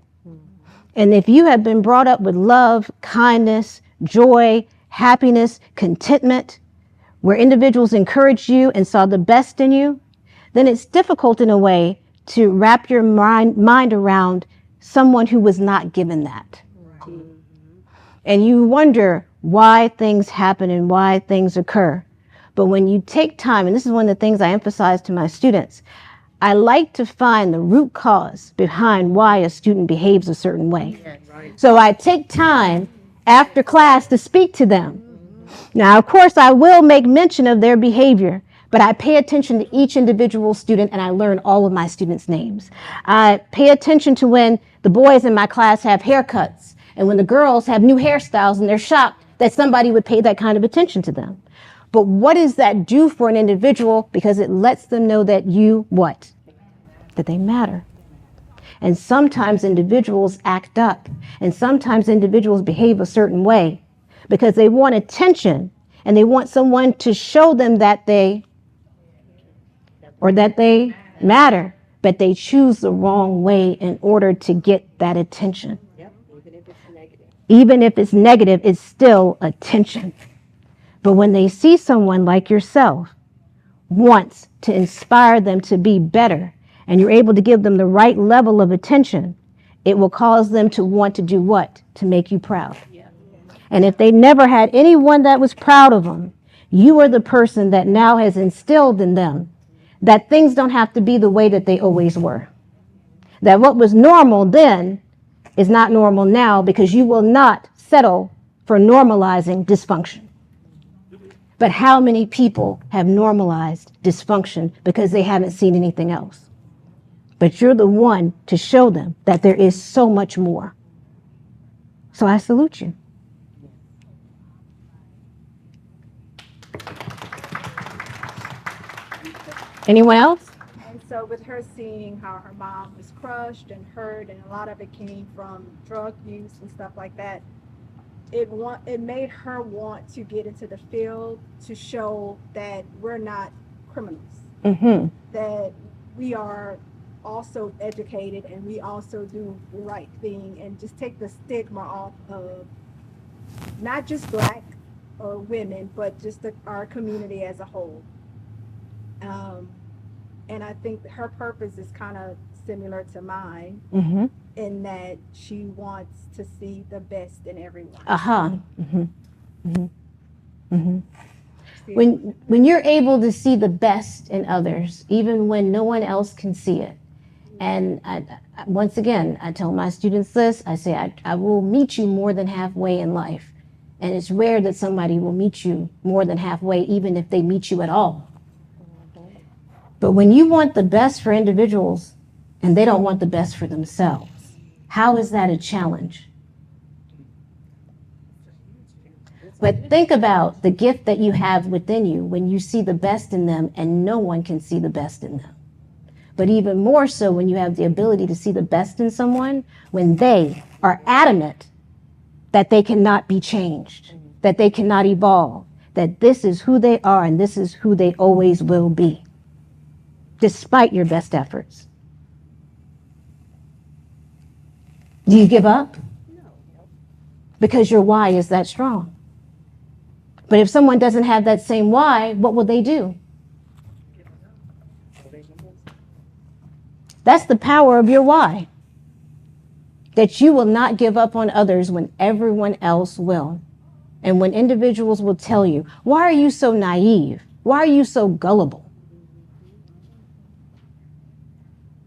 And if you have been brought up with love, kindness, joy, happiness, contentment, where individuals encouraged you and saw the best in you, then it's difficult in a way to wrap your mind around someone who was not given that. Right. And you wonder why things happen and why things occur. But when you take time, and this is one of the things I emphasize to my students, I like to find the root cause behind why a student behaves a certain way. So I take time after class to speak to them. Now, of course, I will make mention of their behavior, but I pay attention to each individual student, and I learn all of my students' names. I pay attention to when the boys in my class have haircuts and when the girls have new hairstyles, and they're shocked that somebody would pay that kind of attention to them. But what does that do for an individual? Because it lets them know that what? That they matter. And sometimes individuals act up, and sometimes individuals behave a certain way because they want attention and they want someone to show them that they matter, but they choose the wrong way in order to get that attention. Yep, you can Even if it's negative, it's still attention. But when they see someone like yourself wants to inspire them to be better, and you're able to give them the right level of attention, it will cause them to want to do what? To make you proud. And if they never had anyone that was proud of them, you are the person that now has instilled in them that things don't have to be the way that they always were. That what was normal then is not normal now, because you will not settle for normalizing dysfunction. But how many people have normalized dysfunction because they haven't seen anything else? But you're the one to show them that there is so much more. So I salute you. Anyone else? And so with her seeing how her mom was crushed and hurt, and a lot of it came from drug use and stuff like that, it made her want to get into the field to show that we're not criminals, Mm-hmm. that we are also educated and we also do the right thing, and just take the stigma off of not just black or women, but just our community as a whole. And I think her purpose is kind of similar to mine, Mm-hmm. in that she wants to see the best in everyone. Uh-huh. Mm-hmm. Mm-hmm. Mm-hmm. When you're able to see the best in others, even when no one else can see it. And once again, I tell my students this, I say, I will meet you more than halfway in life. And it's rare that somebody will meet you more than halfway, even if they meet you at all. But when you want the best for individuals and they don't want the best for themselves, how is that a challenge? But think about the gift that you have within you when you see the best in them and no one can see the best in them. But even more so when you have the ability to see the best in someone when they are adamant that they cannot be changed, that they cannot evolve, that this is who they are and this is who they always will be, despite your best efforts. Do you give up? No. Because your why is that strong. But if someone doesn't have that same why, what will they do? That's the power of your why. That you will not give up on others when everyone else will. And when individuals will tell you, why are you so naive? Why are you so gullible?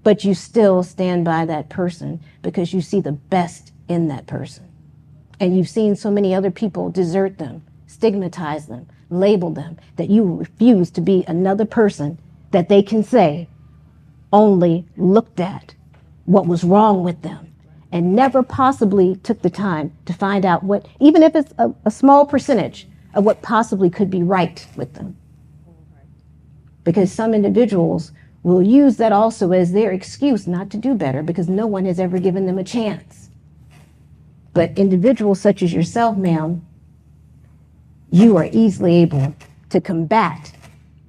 But you still stand by that person because you see the best in that person. And you've seen so many other people desert them, stigmatize them, label them, that you refuse to be another person that they can say only looked at what was wrong with them and never possibly took the time to find out what, even if it's a small percentage of what possibly could be right with them. Because some individuals will use that also as their excuse not to do better because no one has ever given them a chance. But individuals such as yourself, ma'am, you are easily able to combat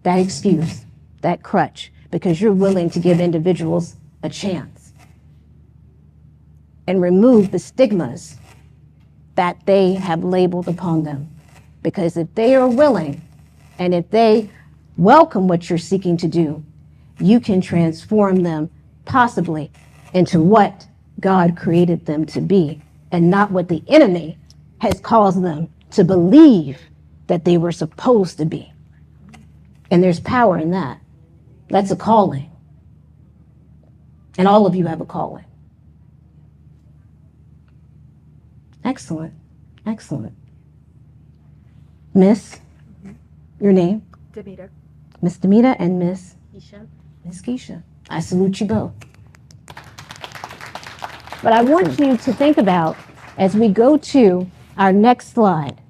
that excuse, that crutch, because you're willing to give individuals a chance and remove the stigmas that they have labeled upon them. Because if they are willing and if they welcome what you're seeking to do, you can transform them possibly into what God created them to be and not what the enemy has caused them to believe that they were supposed to be. And there's power in that. That's a calling. And all of you have a calling. Excellent. Excellent. Miss, your name? Demita. Miss Demita and Miss Keisha. Miss Keisha. I salute you both. But I want you to think about, as we go to our next slide,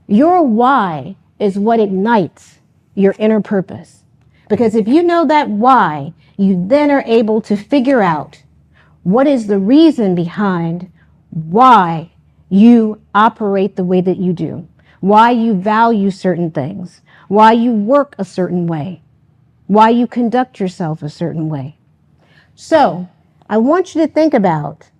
your why is what ignites your inner purpose. Because if you know that why, you then are able to figure out what is the reason behind why you operate the way that you do, why you value certain things, why you work a certain way, why you conduct yourself a certain way. So I want you to think about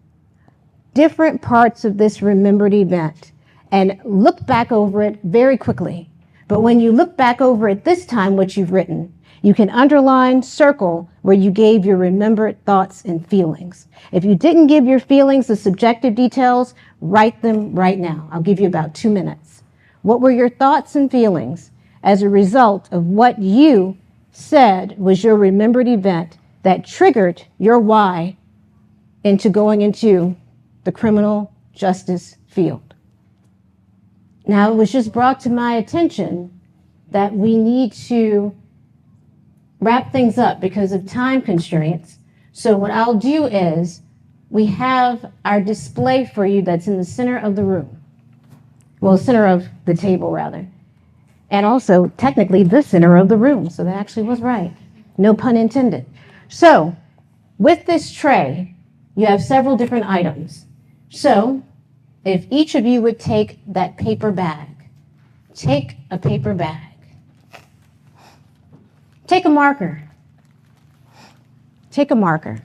different parts of this remembered event and look back over it very quickly. But when you look back over it this time, what you've written, you can underline, circle where you gave your remembered thoughts and feelings. If you didn't give your feelings the subjective details, write them right now. I'll give you about 2 minutes. What were your thoughts and feelings as a result of what you said was your remembered event that triggered your why into going into the criminal justice field? Now, it was just brought to my attention that we need to wrap things up because of time constraints. So what I'll do is we have our display for you that's in the center of the room. Well, center of the table, rather. And also, technically, the center of the room. So that actually was right. No pun intended. So with this tray, you have several different items. So if each of you would take that paper bag, take a paper bag. Take a marker. Take a marker.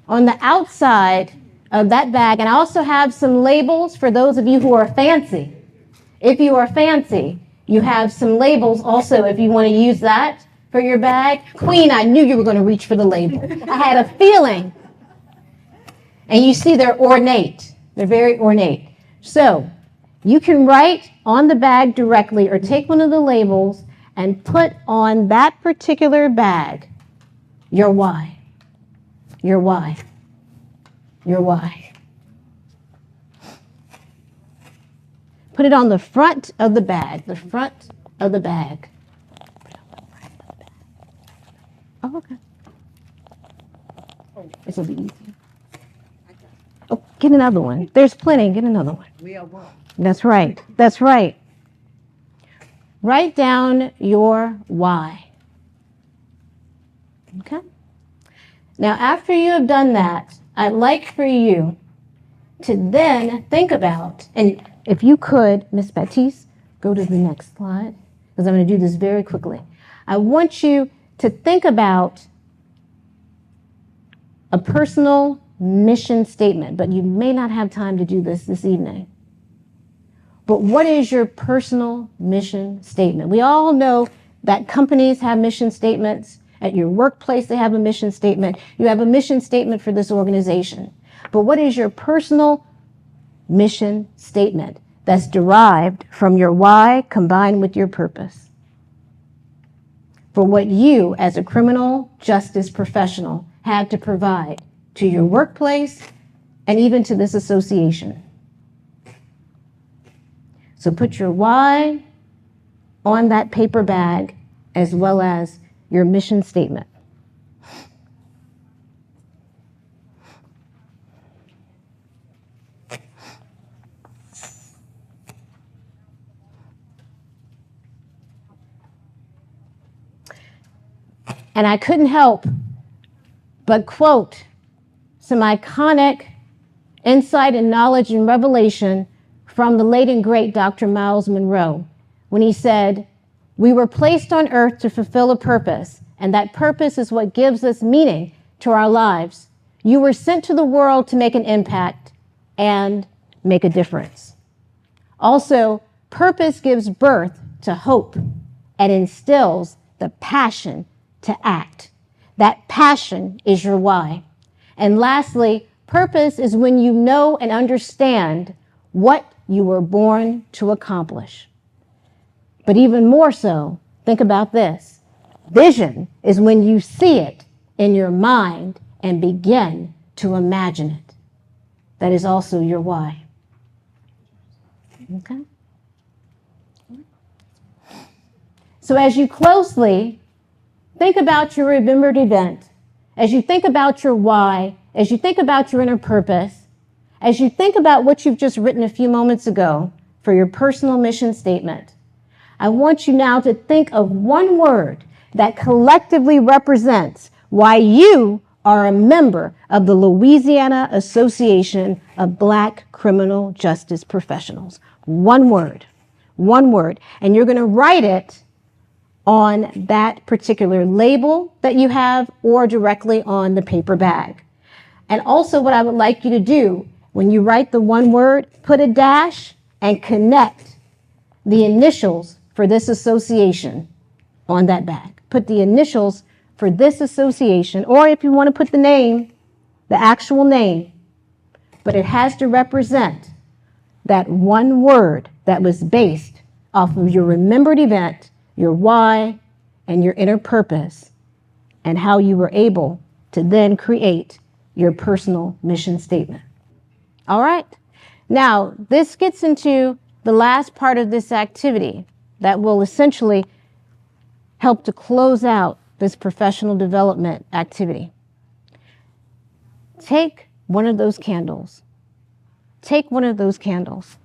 On the outside of that bag, and I also have some labels for those of you who are fancy. If you are fancy, you have some labels also if you want to use that for your bag. Queen, I knew you were going to reach for the label. I had a feeling. And you see they're ornate. They're very ornate. So you can write on the bag directly or take one of the labels and put on that particular bag your why. Your why. Your why. Put it on the front of the bag. The front of the bag. Oh, okay. This will be easier. Oh, get another one. There's plenty. Get another one. We are one. That's right. That's right. Write down your why. Okay? Now, after you have done that, I'd like for you to then think about, and if you could, Miss Baptiste, go to the next slide, because I'm going to do this very quickly. I want you to think about a personal mission statement, but you may not have time to do this evening. But what is your personal mission statement? We all know that companies have mission statements. At your workplace, they have a mission statement. You have a mission statement for this organization. But what is your personal mission statement that's derived from your why combined with your purpose? For what you, as a criminal justice professional, have to provide to your workplace and even to this association. So put your why on that paper bag as well as your mission statement. And I couldn't help but quote some iconic insight and knowledge and revelation from the late and great Dr. Miles Monroe when he said, "We were placed on earth to fulfill a purpose, and that purpose is what gives us meaning to our lives. You were sent to the world to make an impact and make a difference." Also, purpose gives birth to hope and instills the passion to act. That passion is your why. And lastly, purpose is when you know and understand what you were born to accomplish. But even more so, think about this. Vision is when you see it in your mind and begin to imagine it. That is also your why. Okay? So as you closely think about your remembered event, as you think about your why, as you think about your inner purpose, as you think about what you've just written a few moments ago for your personal mission statement, I want you now to think of one word that collectively represents why you are a member of the Louisiana Association of Black Criminal Justice Professionals. One word, and you're going to write it on that particular label that you have or directly on the paper bag. And also what I would like you to do, when you write the one word, put a dash and connect the initials for this association on that bag. Put the initials for this association, or if you want to put the name, the actual name, but it has to represent that one word that was based off of your remembered event, your why, and your inner purpose, and how you were able to then create your personal mission statement. All right? Now, this gets into the last part of this activity that will essentially help to close out this professional development activity. Take one of those candles. Take one of those candles.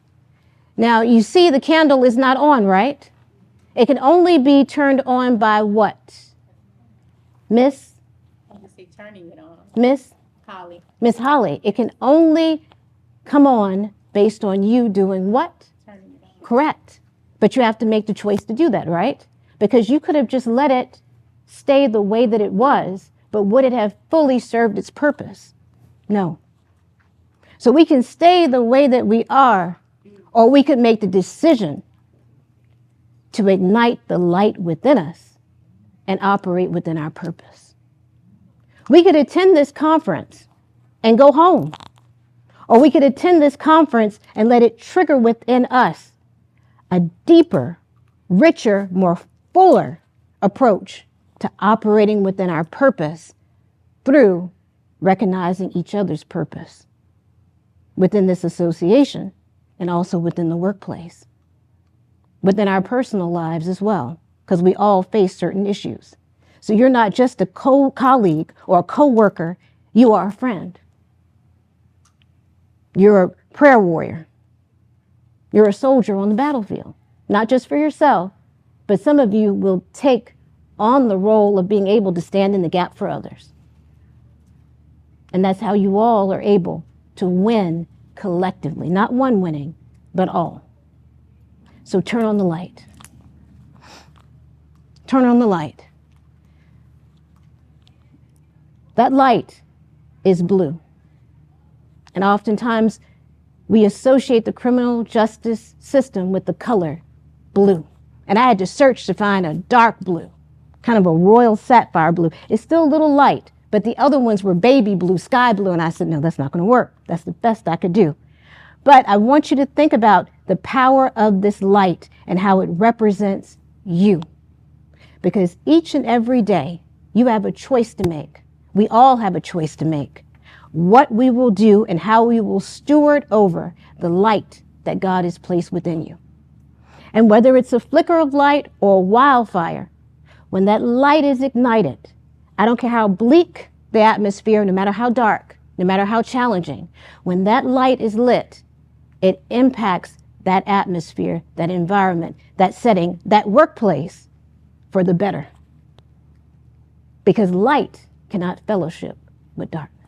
Now, you see the candle is not on, right? It can only be turned on by what? Miss? Turning it on. Miss? Holly. Miss Holly. It can only come on based on you doing what? Turning it on. Correct. But you have to make the choice to do that, right? Because you could have just let it stay the way that it was, but would it have fully served its purpose? No. So we can stay the way that we are, or we could make the decision to ignite the light within us and operate within our purpose. We could attend this conference and go home, or we could attend this conference and let it trigger within us a deeper, richer, more fuller approach to operating within our purpose through recognizing each other's purpose within this association and also within the workplace, within our personal lives as well, because we all face certain issues. So you're not just a colleague or a co-worker, you are a friend. You're a prayer warrior. You're a soldier on the battlefield, not just for yourself, but some of you will take on the role of being able to stand in the gap for others. And that's how you all are able to win collectively, not one winning, but all. So turn on the light. Turn on the light. That light is blue. And oftentimes we associate the criminal justice system with the color blue. And I had to search to find a dark blue, kind of a royal sapphire blue. It's still a little light, but the other ones were baby blue, sky blue. And I said, no, that's not going to work. That's the best I could do. But I want you to think about the power of this light and how it represents you. Because each and every day you have a choice to make. We all have a choice to make. What we will do and how we will steward over the light that God has placed within you. And whether it's a flicker of light or a wildfire, when that light is ignited, I don't care how bleak the atmosphere, no matter how dark, no matter how challenging, when that light is lit, it impacts that atmosphere, that environment, that setting, that workplace for the better. Because light cannot fellowship with darkness.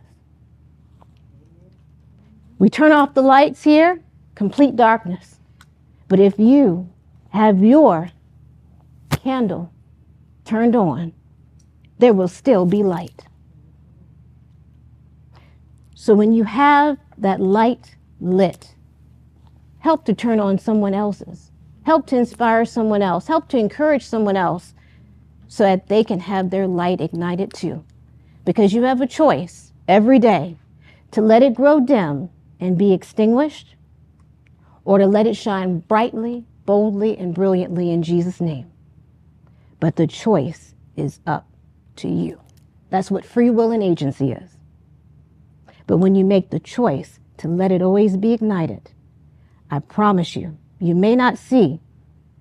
We turn off the lights here, complete darkness. But if you have your candle turned on, there will still be light. So when you have that light lit, help to turn on someone else's. Help to inspire someone else. Help to encourage someone else so that they can have their light ignited too. Because you have a choice every day to let it grow dim and be extinguished, or to let it shine brightly, boldly, and brilliantly in Jesus' name. But the choice is up to you. That's what free will and agency is. But when you make the choice to let it always be ignited, I promise you, you may not see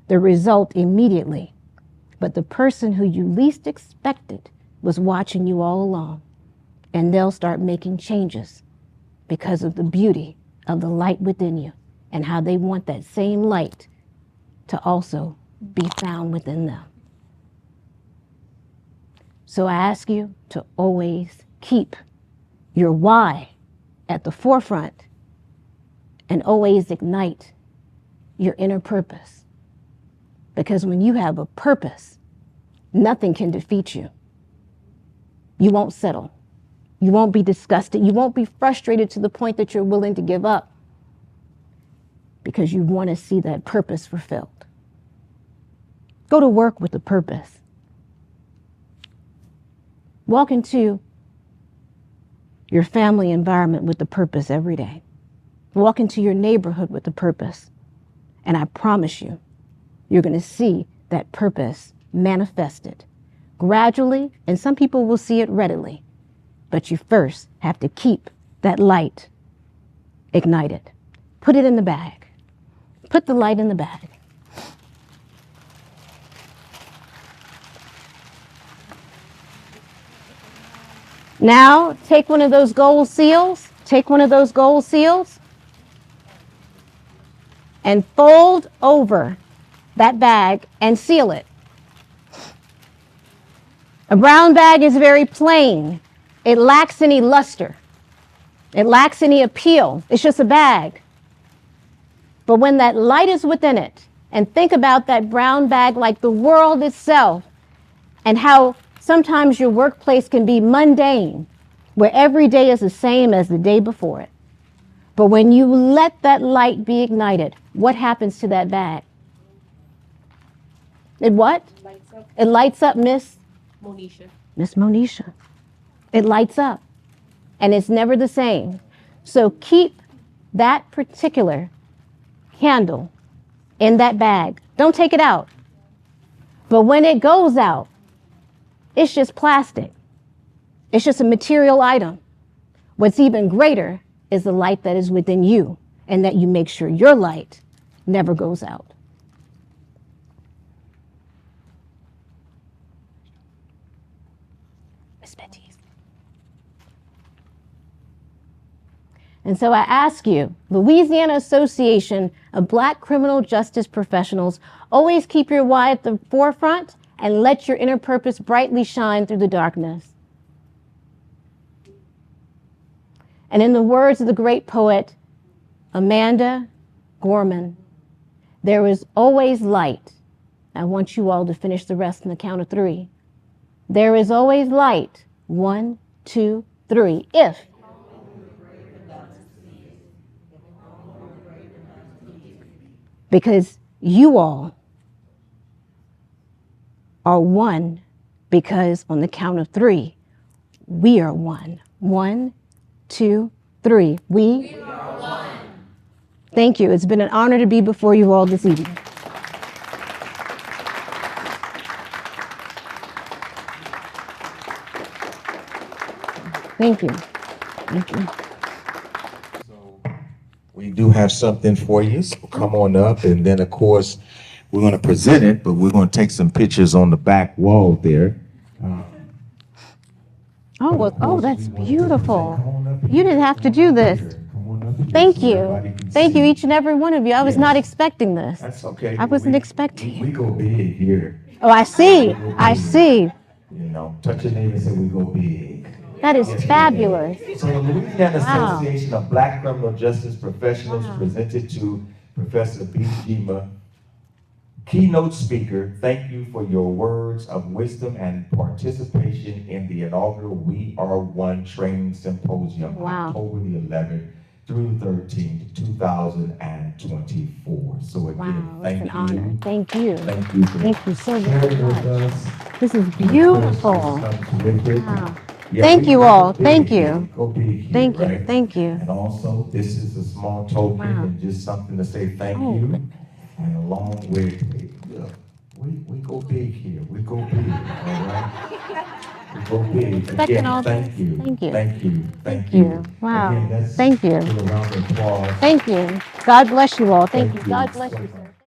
the result immediately, but the person who you least expected was watching you all along, and they'll start making changes because of the beauty of the light within you and how they want that same light to also be found within them. So I ask you to always keep your why at the forefront and always ignite your inner purpose. Because when you have a purpose, nothing can defeat you. You won't settle. You won't be disgusted. You won't be frustrated to the point that you're willing to give up because you want to see that purpose fulfilled. Go to work with a purpose. Walk into your family environment with a purpose every day. Walk into your neighborhood with a purpose. And I promise you, you're going to see that purpose manifested gradually, and some people will see it readily. But you first have to keep that light ignited. Put it in the bag. Put the light in the bag. Now, take one of those gold seals. Take one of those gold seals and fold over that bag and seal it. A brown bag is very plain. It lacks any luster. It lacks any appeal. It's just a bag. But when that light is within it, and think about that brown bag like the world itself, and how sometimes your workplace can be mundane, where every day is the same as the day before it. But when you let that light be ignited, what happens to that bag? It what? Lights up. It lights up, Miss Monisha. It lights up. And it's never the same. So keep that particular candle in that bag. Don't take it out. But when it goes out, it's just plastic. It's just a material item. What's even greater is the light that is within you, and that you make sure your light never goes out. Miss Betty's. And so I ask you, Louisiana Association of Black Criminal Justice Professionals, always keep your why at the forefront and let your inner purpose brightly shine through the darkness. And in the words of the great poet, Amanda Gorman, there is always light. I want you all to finish the rest on the count of 3. There is always light. 1, 2, 3. If because you all are one, because on the count of 3, we are one. 1, 2, 3. We are one. Thank you. It's been an honor to be before you all this evening. Thank you. Thank you. We do have something for you, so come on up, and then of course we're going to present it, but we're going to take some pictures on the back wall there. Oh, well, oh, that's beautiful. You didn't have to do this. Thank you. Thank you, each and every one of you. I was not expecting this. That's okay. I wasn't expecting We it. go big here. Oh, I see. I see. You know, touch your neighbor and say we go big. That is fabulous. So the Louisiana Wow. Association of Black Criminal Justice Professionals presented to Professor B. Jima, keynote speaker. Thank you for your words of wisdom and participation in the inaugural We Are One Training Symposium, Wow. October the 11th through 13th, 2024. So again, Wow, thank it's an you. honor. Thank you. Thank you for Thank you so sharing very with much. us. This is beautiful. Wow. Wow. Thank you all. Thank you. Go big here, Thank you. right? Thank you. And also, this is a small token Wow. and just something to say thank Oh. you. And along with, look, we go big here. We go big, all right? We go big. Expecting Again, all thank this. you. Thank you. Thank you. Thank Thank you. you. Wow. Again, let's Thank you. give a round of applause. Thank you. God bless you all. Thank you. God bless you, sir.